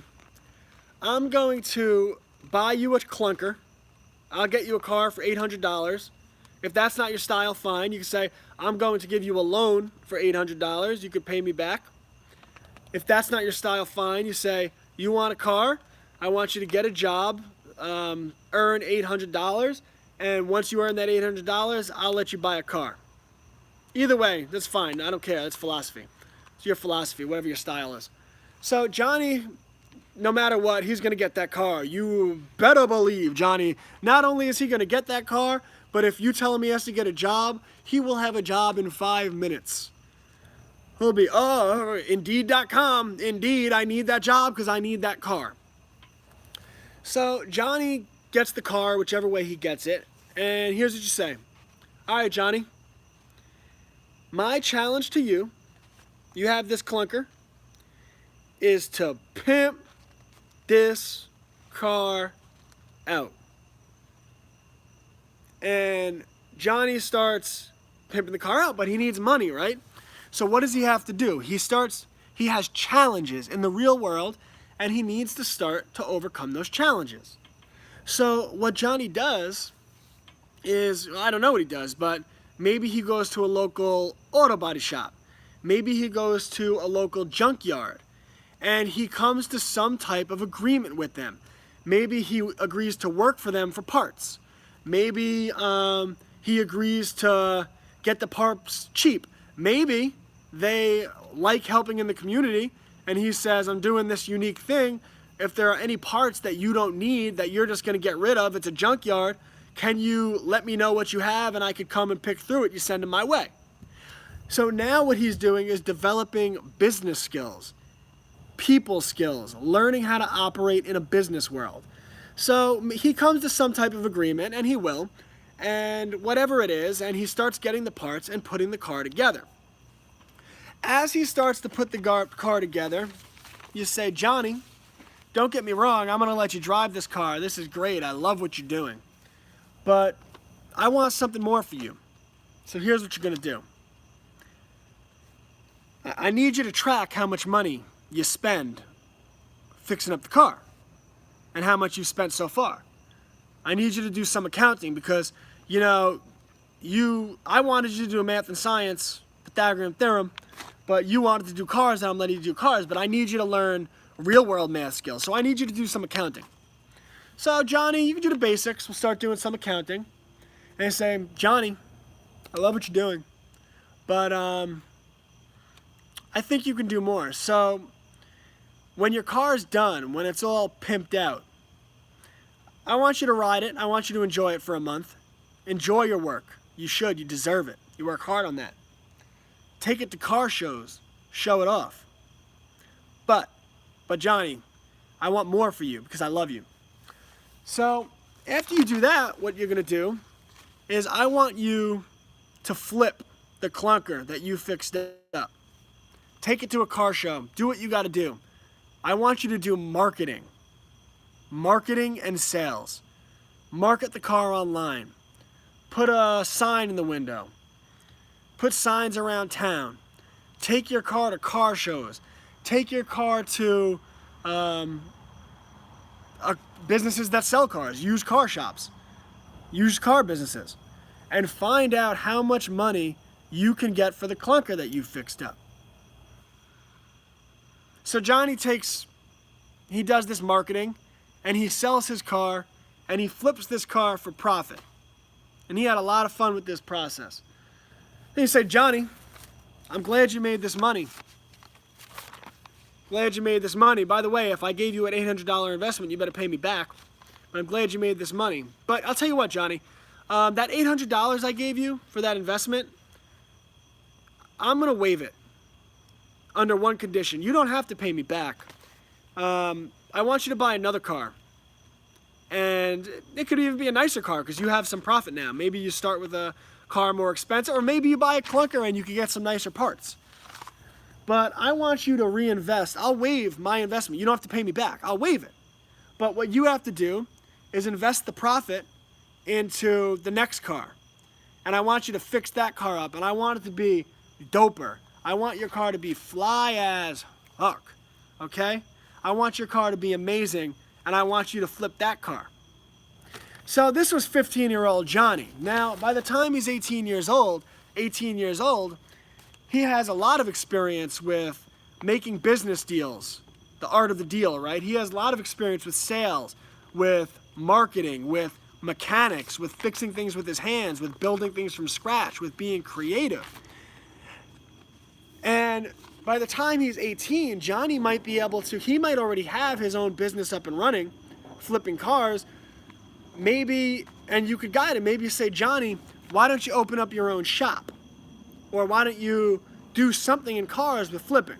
I'm going to buy you a clunker. I'll get you a car for $800. If that's not your style, fine. You can say, I'm going to give you a loan for $800. You could pay me back. If that's not your style, fine. You say, you want a car? I want you to get a job, earn $800, and once you earn that $800, I'll let you buy a car. Either way, that's fine. I don't care. That's philosophy. It's your philosophy, whatever your style is. So Johnny, no matter what, he's going to get that car. You better believe, Johnny, not only is he going to get that car, but if you tell him he has to get a job, he will have a job in 5 minutes. He'll be, Indeed.com. Indeed, I need that job because I need that car. So Johnny gets the car whichever way he gets it, and here's what you say. All right, Johnny, my challenge to you, you have this clunker, is to pimp this car out. And Johnny starts pimping the car out, but he needs money, right? So what does he have to do? He has challenges in the real world, and he needs to start to overcome those challenges. So what Johnny does is, I don't know what he does, but maybe he goes to a local auto body shop. Maybe he goes to a local junkyard, and he comes to some type of agreement with them. Maybe he agrees to work for them for parts. Maybe he agrees to get the parts cheap. Maybe they like helping in the community, and he says, I'm doing this unique thing. If there are any parts that you don't need, that you're just going to get rid of, it's a junkyard, can you let me know what you have and I could come and pick through it? You send them my way. So now what he's doing is developing business skills, people skills, learning how to operate in a business world. So he comes to some type of agreement, and he will, and whatever it is, and he starts getting the parts and putting the car together. As he starts to put the car together, you say, Johnny, don't get me wrong, I'm going to let you drive this car. This is great. I love what you're doing. But I want something more for you. So here's what you're going to do. I need you to track how much money you spend fixing up the car and how much you've spent so far. I need you to do some accounting because, I wanted you to do math and science, Pythagorean theorem, but you wanted to do cars, and I'm letting you do cars, but I need you to learn real world math skills. So I need you to do some accounting. So Johnny, you can do the basics. We'll start doing some accounting. And I say, Johnny, I love what you're doing, but I think you can do more. So when your car's done, when it's all pimped out, I want you to ride it. I want you to enjoy it for a month. Enjoy your work. You should. You deserve it. You work hard on that. Take it to car shows. Show it off. But Johnny, I want more for you because I love you. So after you do that, what you're going to do is I want you to flip the clunker that you fixed up. Take it to a car show. Do what you got to do. I want you to do marketing. Marketing and sales. Market the car online. Put a sign in the window. Put signs around town. Take your car to car shows. Take your car to businesses that sell cars, used car shops, used car businesses, and find out how much money you can get for the clunker that you fixed up. So Johnny he does this marketing, and he sells his car, and he flips this car for profit. And he had a lot of fun with this process. Then you say, Johnny, I'm glad you made this money. Glad you made this money. By the way, if I gave you an $800 investment, you better pay me back. But I'm glad you made this money. But I'll tell you what, Johnny, that $800 I gave you for that investment, I'm going to waive it under one condition. You don't have to pay me back. I want you to buy another car. And it could even be a nicer car because you have some profit now. Maybe you start with a car more expensive, or maybe you buy a clunker and you can get some nicer parts. But I want you to reinvest. I'll waive my investment. You don't have to pay me back. I'll waive it. But what you have to do is invest the profit into the next car. And I want you to fix that car up. And I want it to be doper. I want your car to be fly as fuck. Okay? I want your car to be amazing. And I want you to flip that car. So this was 15-year-old Johnny. Now, by the time he's 18 years old, he has a lot of experience with making business deals, the art of the deal, right? He has a lot of experience with sales, with marketing, with mechanics, with fixing things with his hands, with building things from scratch, with being creative. And by the time he's 18, Johnny might be able to, he might already have his own business up and running, flipping cars. Maybe, and you could guide him, maybe you say, Johnny, why don't you open up your own shop? Or why don't you do something in cars with flipping?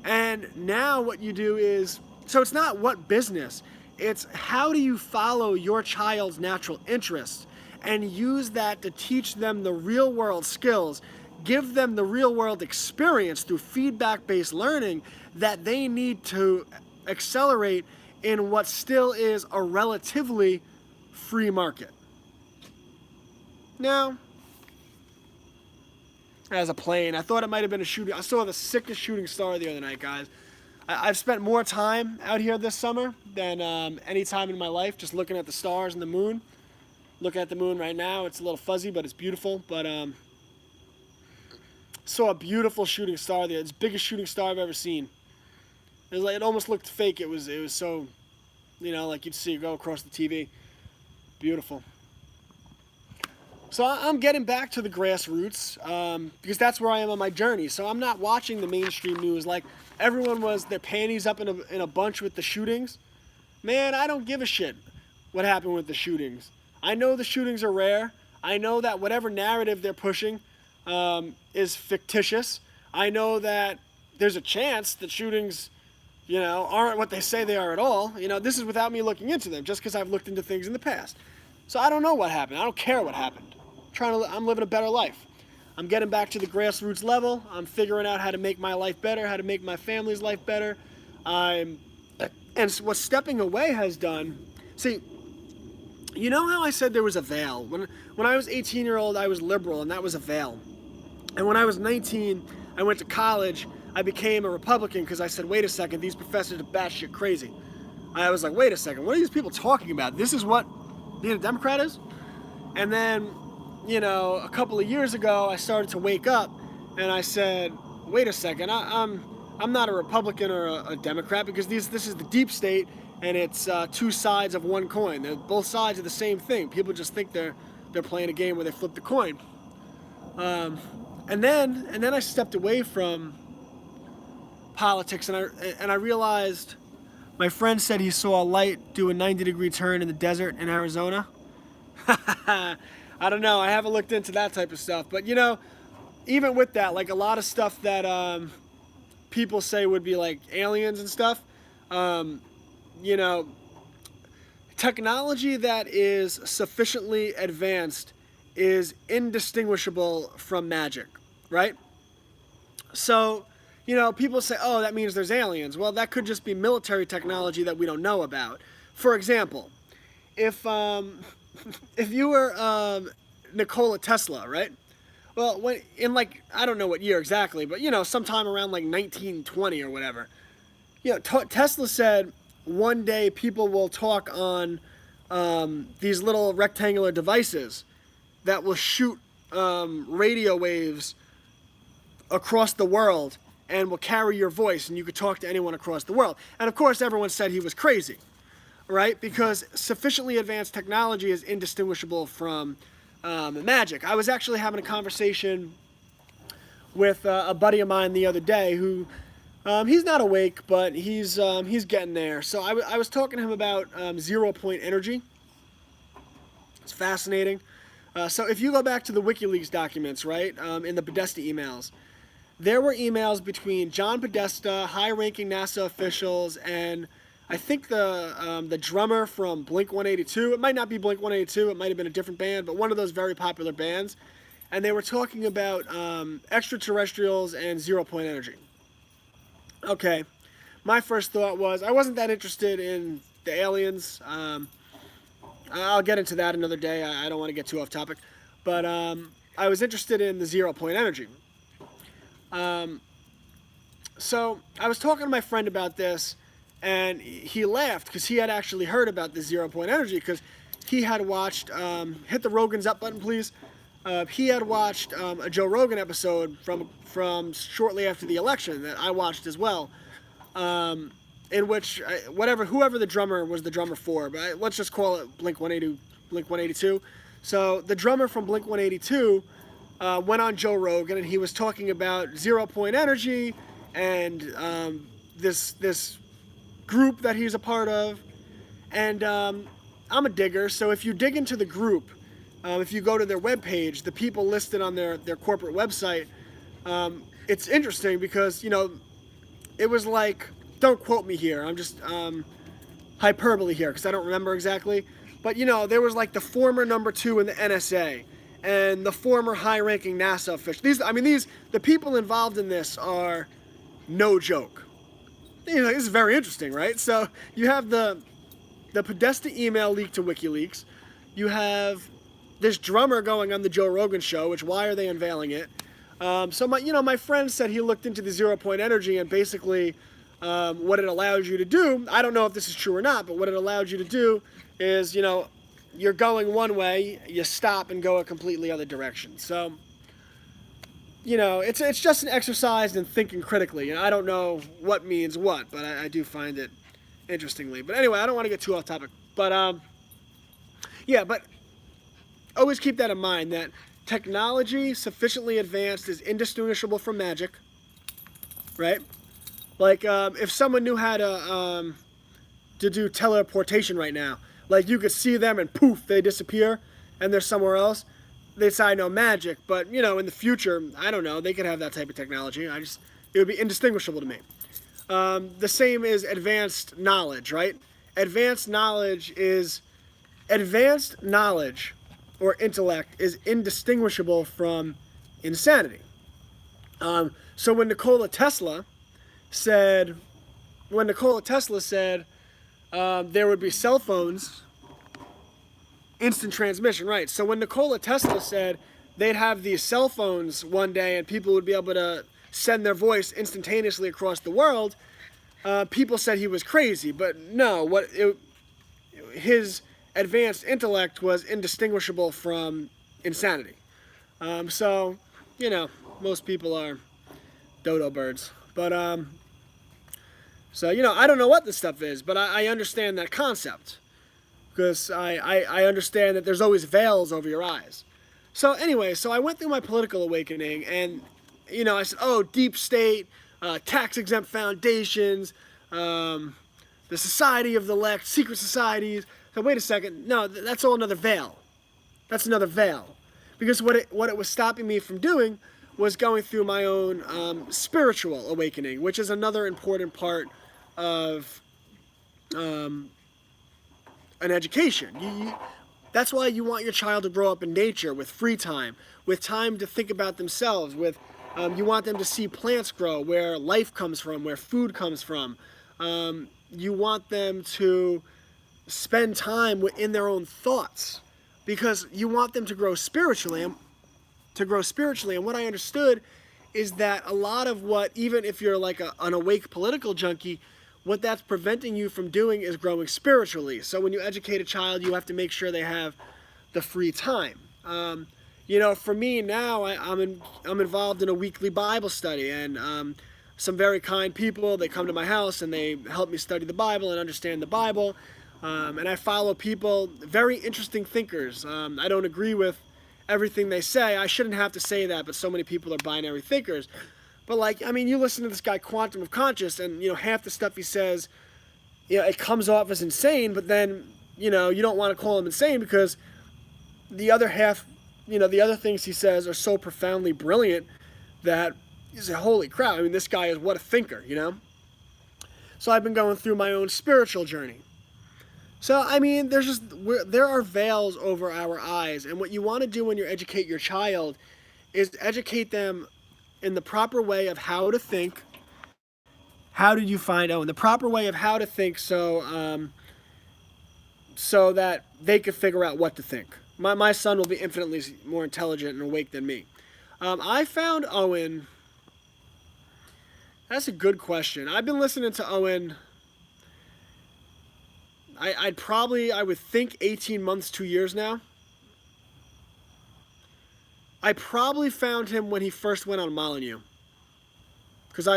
And now what you do is, so it's not what business, It's how do you follow your child's natural interests and use that to teach them the real world skills, give them the real world experience through feedback-based learning that they need to accelerate in what still is a relatively free market. Now, as a plane, I thought it might have been a shooting. I saw the sickest shooting star the other night, guys. I've spent more time out here this summer than any time in my life just looking at the stars and the moon. Looking at the moon right now, it's a little fuzzy, but it's beautiful. But saw a beautiful shooting star there. It's the biggest shooting star I've ever seen. It was like, it almost looked fake. It was so, like you'd see it go across the TV. Beautiful. So I'm getting back to the grassroots because that's where I am on my journey. So I'm not watching the mainstream news like everyone was their panties up in a bunch with the shootings. Man, I don't give a shit what happened with the shootings. I know the shootings are rare. I know that whatever narrative they're pushing is fictitious. I know that there's a chance that shootings, aren't what they say they are at all. This is without me looking into them, just because I've looked into things in the past. So I don't know what happened. I don't care what happened. I'm living a better life. I'm getting back to the grassroots level. I'm figuring out how to make my life better, how to make my family's life better. And what stepping away has done, see, you know how I said there was a veil? When I was 18-year-old, I was liberal, and that was a veil. And when I was 19, I went to college. I became a Republican because I said, wait a second, these professors are batshit crazy. I was like, wait a second, what are these people talking about? This is what being a Democrat is? And then, a couple of years ago, I started to wake up, and I said, wait a second, I'm not a Republican or a Democrat, because this is the deep state, and it's two sides of one coin. They're both sides of the same thing. People just think they're playing a game where they flip the coin. And then I stepped away from politics, and I realized my friend said he saw a light do a 90-degree turn in the desert in Arizona. I don't know. I haven't looked into that type of stuff. But, even with that, like a lot of stuff that people say would be like aliens and stuff, technology that is sufficiently advanced is indistinguishable from magic, right? So, people say, oh, that means there's aliens. Well, that could just be military technology that we don't know about. For example, if you were Nikola Tesla, right? Well, I don't know what year exactly, but, sometime around like 1920 or whatever. Tesla said one day people will talk on these little rectangular devices that will shoot radio waves across the world and will carry your voice, and you could talk to anyone across the world. And of course, everyone said he was crazy, right? Because sufficiently advanced technology is indistinguishable from magic. I was actually having a conversation with a buddy of mine the other day who, he's not awake, but he's getting there. So I was talking to him about 0-point energy. It's fascinating. So if you go back to the WikiLeaks documents, right, in the Podesta emails, there were emails between John Podesta, high-ranking NASA officials, and I think the drummer from Blink-182. It might not be Blink-182. It might have been a different band, but one of those very popular bands. And they were talking about extraterrestrials and 0-point energy. Okay, my first thought was I wasn't that interested in the aliens. I'll get into that another day. I don't want to get too off topic. But I was interested in the 0-point energy. So I was talking to my friend about this, and he laughed because he had actually heard about the 0-point energy because he had watched, hit the Rogan's up button, please. He had watched a Joe Rogan episode from shortly after the election that I watched as well, in which whoever the drummer was the drummer for, but let's just call it Blink-182. So the drummer from Blink-182 went on Joe Rogan, and he was talking about 0-point energy and this group that he's a part of. And I'm a digger, so if you dig into the group, if you go to their webpage, the people listed on their corporate website, it's interesting because, it was like, don't quote me here, I'm just hyperbole here because I don't remember exactly. But, you know, there was like the former #2 in the NSA and the former high-ranking NASA official. The people involved in this are no joke. You know, this is very interesting, right? So you have the Podesta email leaked to WikiLeaks. You have this drummer going on the Joe Rogan show, which why are they unveiling it? So my friend said he looked into the 0 point energy and basically what it allows you to do. I don't know if this is true or not, but what it allows you to do is, you know, you're going one way, you stop and go a completely other direction. So, you know, it's just an exercise in thinking critically. And I don't know what means what, but I do find it interestingly. But anyway, I don't want to get too off topic. But yeah, but always keep that in mind, that technology sufficiently advanced is indistinguishable from magic, right? Like if someone knew how to do teleportation right now, like you could see them and poof, they disappear and they're somewhere else. They'd say I know magic, but you know, in the future, I don't know, they could have that type of technology. It would be indistinguishable to me. The same is advanced knowledge, right? Advanced knowledge or intellect is indistinguishable from insanity. So when Nikola Tesla said there would be cell phones, instant transmission, right? So when Nikola Tesla said they'd have these cell phones one day and people would be able to send their voice instantaneously across the world, people said he was crazy. But no, his advanced intellect was indistinguishable from insanity. So, you know, most people are dodo birds. But, so, you know, I don't know what this stuff is, but I understand that concept. Because I understand that there's always veils over your eyes. So anyway, so I went through my political awakening and, you know, I said, oh, deep state, tax-exempt foundations, the society of the elect, secret societies. So wait a second, no, that's all another veil. That's another veil. Because what it was stopping me from doing was going through my own spiritual awakening, which is another important part of an education. That's why you want your child to grow up in nature, with free time, with time to think about themselves, with you want them to see plants grow, where life comes from, where food comes from. You want them to spend time in their own thoughts, because you want them to grow spiritually. And what I understood is that a lot of what, even if you're like an awake political junkie, what that's preventing you from doing is growing spiritually. So when you educate a child, you have to make sure they have the free time. You know, for me now, I'm involved in a weekly Bible study, and some very kind people, they come to my house and they help me study the Bible and understand the Bible. And I follow people, very interesting thinkers. I don't agree with everything they say. I shouldn't have to say that, but so many people are binary thinkers. But like, I mean, you listen to this guy, Quantum of Conscious, and, you know, half the stuff he says, you know, it comes off as insane, but then, you know, you don't want to call him insane because the other half, you know, the other things he says are so profoundly brilliant that you say, holy crap, I mean, this guy is what a thinker, you know? So I've been going through my own spiritual journey. So, I mean, there are veils over our eyes, and what you want to do when you educate your child is educate them in the proper way of how to think. How did you find out? In the proper way of how to think, so that they could figure out what to think. My son will be infinitely more intelligent and awake than me. I found Owen. That's a good question. I've been listening to Owen. I would think 18 months, 2 years now. I probably found him when he first went on Molyneux. Because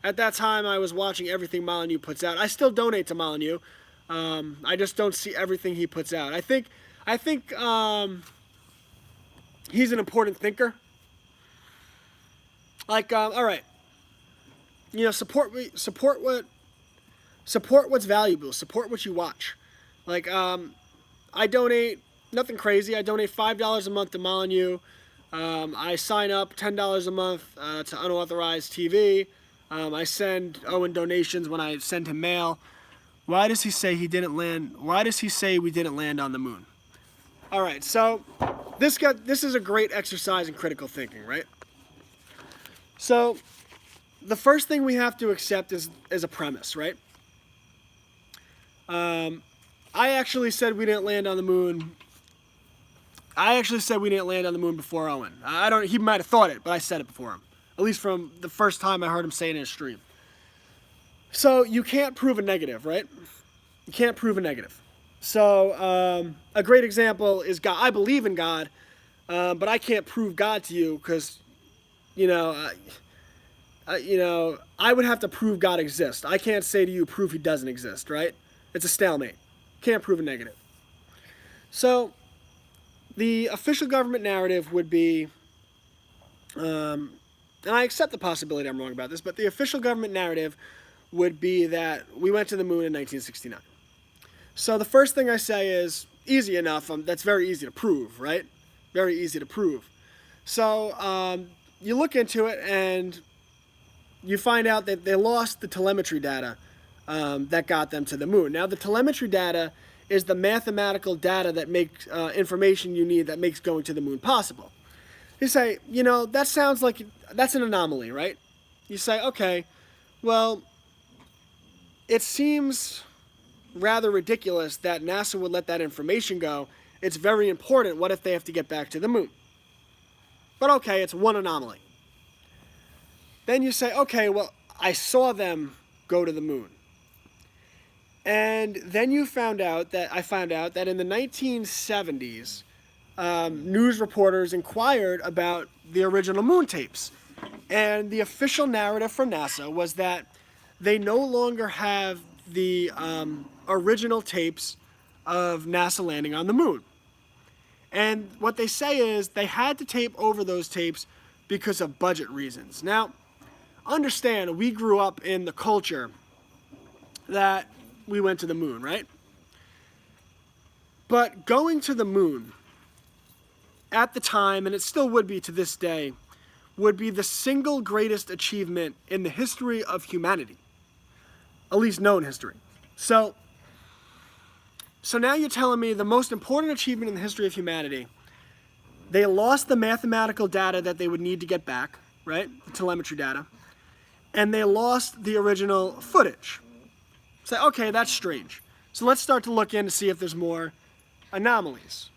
at that time, I was watching everything Molyneux puts out. I still donate to Molyneux. I just don't see everything he puts out. I think he's an important thinker. Like, all right, you know, support what's valuable. Support what you watch. Like, I donate nothing crazy. I donate $5 a month to Molyneux. I sign up $10 a month to Unauthorized TV. I send Owen donations when I send him mail. Why does he say he didn't land? Why does he say we didn't land on the moon? All right, so this is a great exercise in critical thinking, right? So the first thing we have to accept is a premise, right? I actually said we didn't land on the moon. I actually said we didn't land on the moon before Owen. He might have thought it, but I said it before him. At least from the first time I heard him say it in a stream. So you can't prove a negative, right? You can't prove a negative. So a great example is God. I believe in God, but I can't prove God to you because, I would have to prove God exists. I can't say to you, prove he doesn't exist, right? It's a stalemate. Can't prove a negative. So the official government narrative would be, and I accept the possibility I'm wrong about this, but the official government narrative would be that we went to the moon in 1969. So the first thing I say is easy enough. That's very easy to prove, right? Very easy to prove. So you look into it and you find out that they lost the telemetry data that got them to the moon. Now the telemetry data is the mathematical data that makes information you need that makes going to the moon possible. You say, that sounds like that's an anomaly, right? You say, okay, well, it seems rather ridiculous that NASA would let that information go. It's very important. What if they have to get back to the moon? But okay, it's one anomaly. Then you say, okay, well, I saw them go to the moon. And then I found out that in the 1970s, news reporters inquired about the original moon tapes. And the official narrative from NASA was that they no longer have the original tapes of NASA landing on the moon. And what they say is they had to tape over those tapes because of budget reasons. Now, understand, we grew up in the culture that we went to the moon, right? But going to the moon at the time, and it still would be to this day, would be the single greatest achievement in the history of humanity. At least known history. So now you're telling me the most important achievement in the history of humanity, they lost the mathematical data that they would need to get back, right? The telemetry data. And they lost the original footage. Say, okay, that's strange. So let's start to look in to see if there's more anomalies.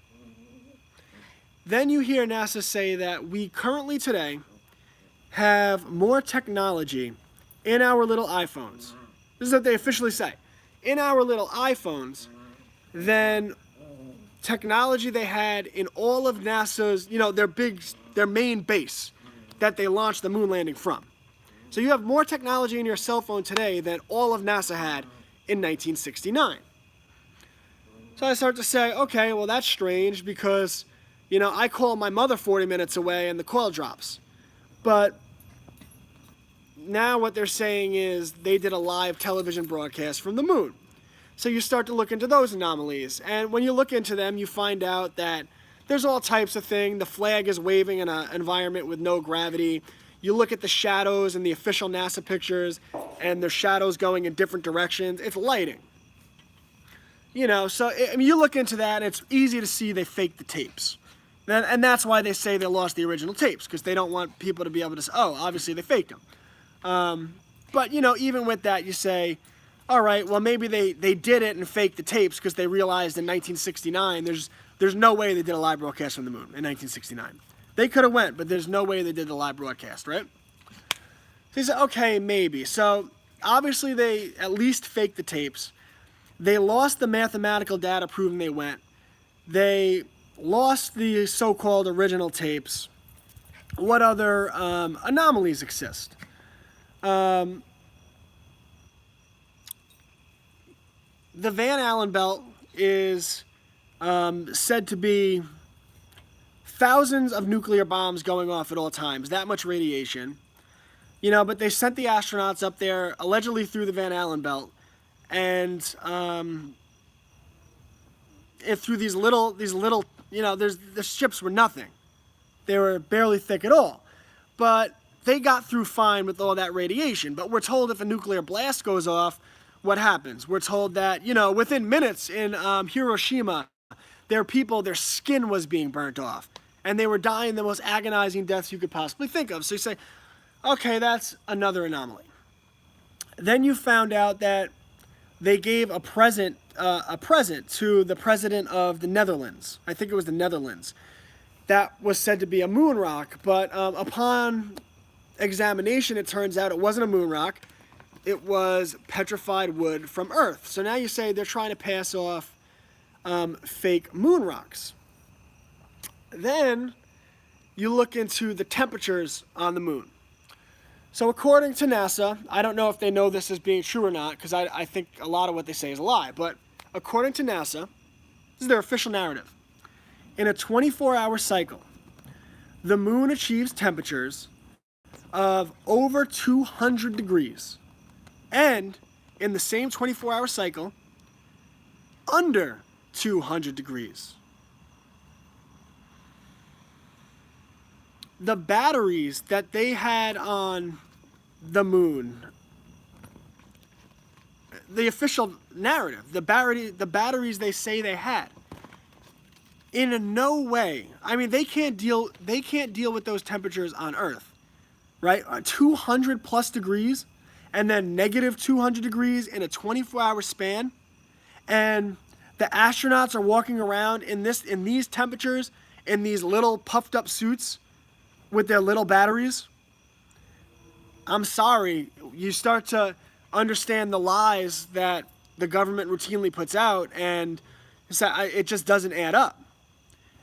Then you hear NASA say that we currently today have more technology in our little iPhones. This is what they officially say. In our little iPhones than technology they had in all of NASA's, their main base that they launched the moon landing from. So you have more technology in your cell phone today than all of NASA had in 1969. So I start to say, okay, well that's strange because, I call my mother 40 minutes away and the call drops. But now what they're saying is they did a live television broadcast from the moon. So you start to look into those anomalies. And when you look into them, you find out that there's all types of things. The flag is waving in an environment with no gravity. You look at the shadows in the official NASA pictures, and there's shadows going in different directions. It's lighting. So you look into that, and it's easy to see they faked the tapes. And that's why they say they lost the original tapes, because they don't want people to be able to say, oh, obviously they faked them. But, even with that, you say, all right, well, maybe they did it and faked the tapes because they realized in 1969 there's no way they did a live broadcast from the moon in 1969. They could have went, but there's no way they did the live broadcast, right? So you say, okay, maybe. So obviously they at least faked the tapes. They lost the mathematical data proving they went. They lost the so-called original tapes. What other anomalies exist? The Van Allen belt is said to be thousands of nuclear bombs going off at all times, that much radiation. But they sent the astronauts up there allegedly through the Van Allen belt, and through these little, the ships were nothing. They were barely thick at all. But they got through fine with all that radiation. But we're told if a nuclear blast goes off, what happens? We're told that, within minutes in Hiroshima, their people, their skin was being burnt off. And they were dying the most agonizing deaths you could possibly think of. So you say, okay, that's another anomaly. Then you found out that they gave a present to the president of the Netherlands. I think it was the Netherlands. That was said to be a moon rock, but upon examination, it turns out it wasn't a moon rock. It was petrified wood from Earth. So now you say they're trying to pass off fake moon rocks. Then you look into the temperatures on the moon. So according to NASA, I don't know if they know this as being true or not, because I think a lot of what they say is a lie, but according to NASA, this is their official narrative. In a 24-hour cycle, the moon achieves temperatures of over 200 degrees. And in the same 24-hour cycle, under 200 degrees. The batteries that they had on the moon, the official narrative, the batteries they say they had, in no way, I mean, they can't deal with those temperatures on Earth, right? 200 plus degrees, and then negative 200 degrees in a 24-hour span, and the astronauts are walking around in these temperatures, in these little puffed up suits with their little batteries. I'm sorry, you start to understand the lies that the government routinely puts out, and it just doesn't add up.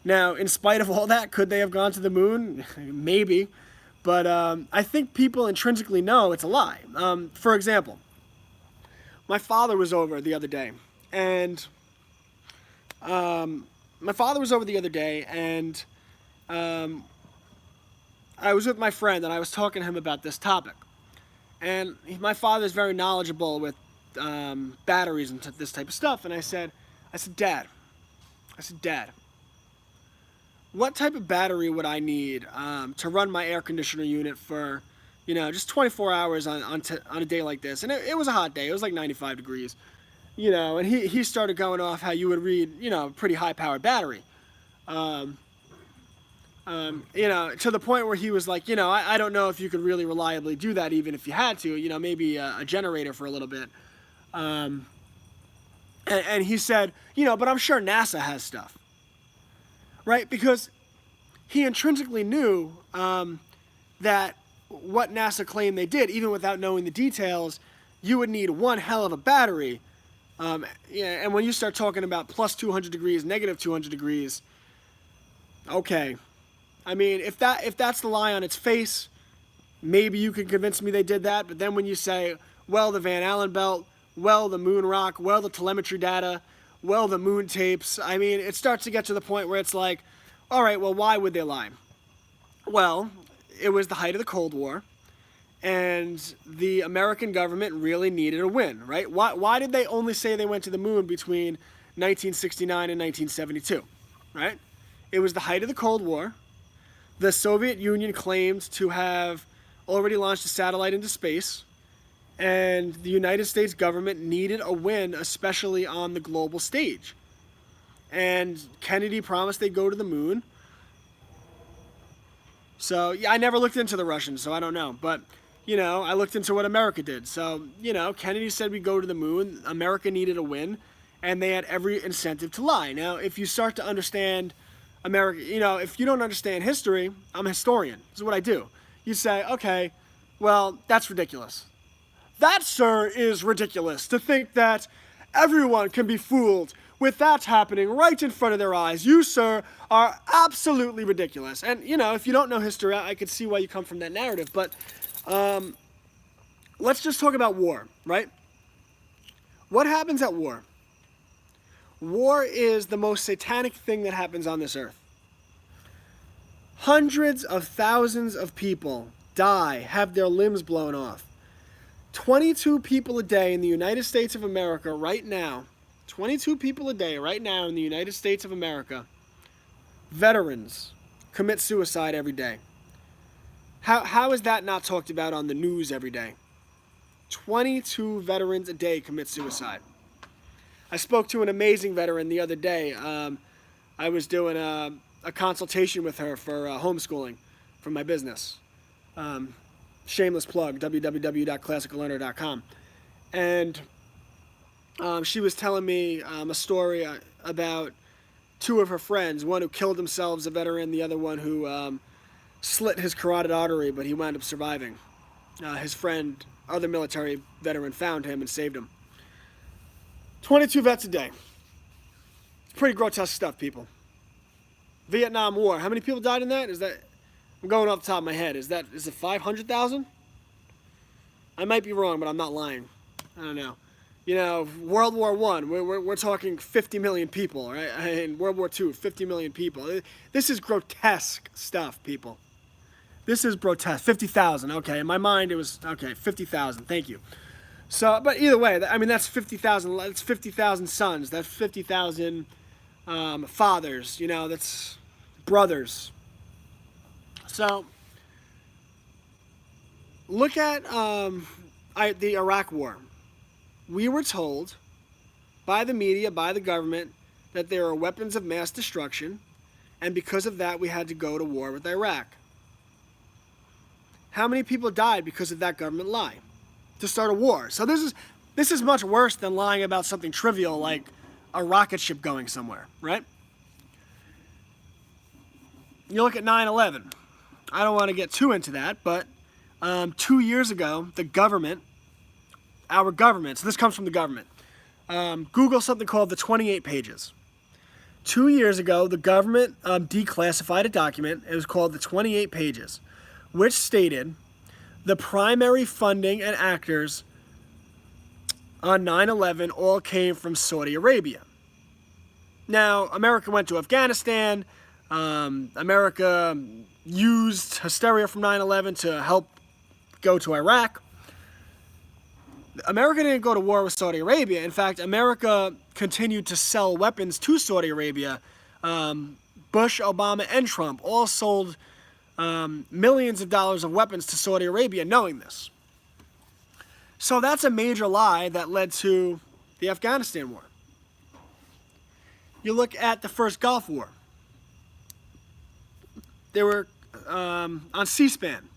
Now, in spite of all that, could they have gone to the moon? Maybe. But I think people intrinsically know it's a lie. For example, my father was over the other day, and I was with my friend, and I was talking to him about this topic. And my father's very knowledgeable with batteries and this type of stuff. And I said, Dad, what type of battery would I need to run my air conditioner unit for, just 24 hours on a day like this? And it was a hot day. It was like 95 degrees, and he started going off how you would read, a pretty high-powered battery. To the point where he was like, I don't know if you could really reliably do that even if you had to, maybe a generator for a little bit. And he said, but I'm sure NASA has stuff. Right? Because he intrinsically knew that what NASA claimed they did, even without knowing the details, you would need one hell of a battery. And when you start talking about plus 200 degrees, negative 200 degrees, okay. I mean, if that's the lie on its face, maybe you could convince me they did that. But then when you say, well, the Van Allen belt, well, the moon rock, well, the telemetry data, well, the moon tapes, I mean, it starts to get to the point where it's like, all right, well, why would they lie? Well, it was the height of the Cold War, and the American government really needed a win, right? Why did they only say they went to the moon between 1969 and 1972, right? It was the height of the Cold War. The Soviet Union claimed to have already launched a satellite into space, and the United States government needed a win, especially on the global stage. And Kennedy promised they'd go to the moon. So, yeah, I never looked into the Russians, so I don't know. But, I looked into what America did. So, Kennedy said we'd go to the moon. America needed a win, and they had every incentive to lie. Now, if you start to understand America, if you don't understand history, I'm a historian. This is what I do. You say, okay, well, that's ridiculous. That, sir, is ridiculous, to think that everyone can be fooled with that happening right in front of their eyes. You, sir, are absolutely ridiculous. And, if you don't know history, I could see why you come from that narrative. But let's just talk about war, right? What happens at war? War is the most satanic thing that happens on this earth. Hundreds of thousands of people die, have their limbs blown off. 22 people a day in the United States of America right now, 22 people a day right now in the United States of America, veterans, commit suicide every day. How is that not talked about on the news every day? 22 veterans a day commit suicide. I spoke to an amazing veteran the other day. I was doing a consultation with her for homeschooling for my business. Shameless plug, www.classicallearner.com. And she was telling me a story about two of her friends, one who killed himself as a veteran, the other one who slit his carotid artery, but he wound up surviving. His friend, other military veteran, found him and saved him. 22 vets a day. It's pretty grotesque stuff, people. Vietnam War. How many people died in that? I'm going off the top of my head. Is it 500,000? I might be wrong, but I'm not lying. I don't know. You know, World War I, we're talking 50 million people, right? In World War II, 50 million people. This is grotesque stuff, people. This is grotesque. 50,000, okay. In my mind, it was, okay, 50,000. Thank you. So, but either way, I mean, that's 50,000. That's 50,000 sons. That's 50,000 fathers. You know, that's brothers. So, look at the Iraq War. We were told by the media, by the government, that there are weapons of mass destruction, and because of that, we had to go to war with Iraq. How many people died because of that government lie to start a war? So this is much worse than lying about something trivial like a rocket ship going somewhere, right? You look at 9/11. I don't want to get too into that, but 2 years ago, the government, our government, so this comes from the government, Google something called the 28 pages. 2 years ago, the government declassified a document. It was called the 28 pages, which stated the primary funding and actors on 9/11 all came from Saudi Arabia. Now, America went to Afghanistan. America used hysteria from 9/11 to help go to Iraq. America didn't go to war with Saudi Arabia. In fact, America continued to sell weapons to Saudi Arabia. Bush, Obama, and Trump all sold millions of dollars of weapons to Saudi Arabia knowing this. So that's a major lie that led to the Afghanistan war. You look at the first Gulf War. They were on C-SPAN,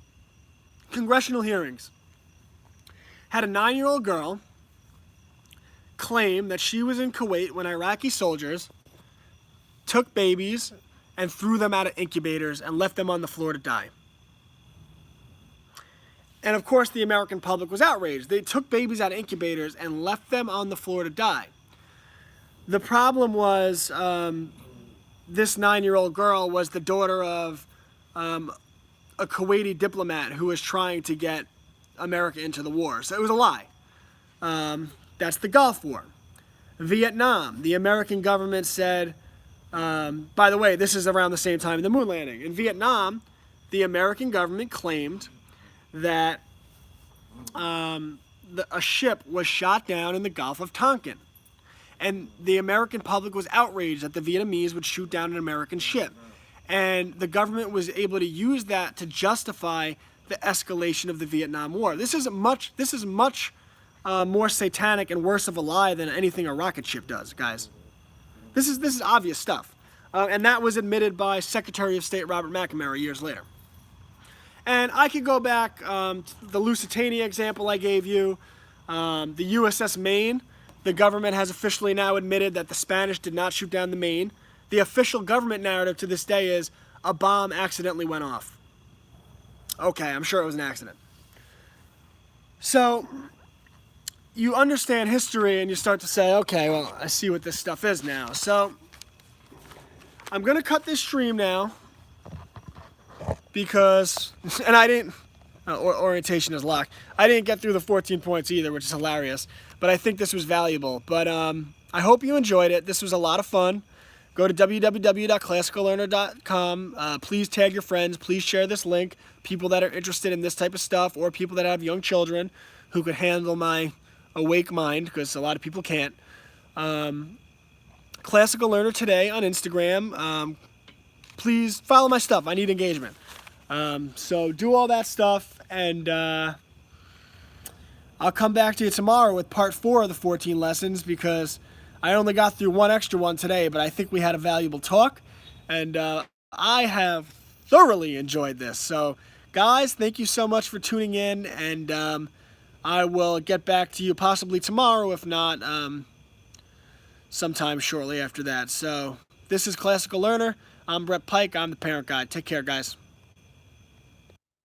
congressional hearings. Had a 9-year-old girl claim that she was in Kuwait when Iraqi soldiers took babies and threw them out of incubators and left them on the floor to die. And of course, the American public was outraged. They took babies out of incubators and left them on the floor to die. The problem was this 9-year-old girl was the daughter of a Kuwaiti diplomat who was trying to get America into the war. So it was a lie. That's the Gulf War. Vietnam, the American government said, by the way, this is around the same time the moon landing. In Vietnam, the American government claimed that a ship was shot down in the Gulf of Tonkin. And the American public was outraged that the Vietnamese would shoot down an American ship. And the government was able to use that to justify the escalation of the Vietnam War. This is much more satanic and worse of a lie than anything a rocket ship does, guys. This is obvious stuff. And that was admitted by Secretary of State Robert McNamara years later. And I could go back to the Lusitania example I gave you, the USS Maine. The government has officially now admitted that the Spanish did not shoot down the Maine. The official government narrative to this day is a bomb accidentally went off. Okay, I'm sure it was an accident. So you understand history and you start to say, okay, well, I see what this stuff is now. So I'm going to cut this stream now because, and I didn't, orientation is locked. I didn't get through the 14 points either, which is hilarious, but I think this was valuable. But I hope you enjoyed it. This was a lot of fun. Go to www.classicallearner.com. Please tag your friends. Please share this link. People that are interested in this type of stuff or people that have young children who could handle my awake mind, because a lot of people can't. Classical Learner Today on Instagram. Please follow my stuff. I need engagement. So do all that stuff, and I'll come back to you tomorrow with part 4 of the 14 lessons because I only got through one extra one today, but I think we had a valuable talk, and I have thoroughly enjoyed this. So, guys, thank you so much for tuning in, and I will get back to you possibly tomorrow, if not sometime shortly after that. So, this is Classical Learner. I'm Brett Pike. I'm the Parent Guide. Take care, guys.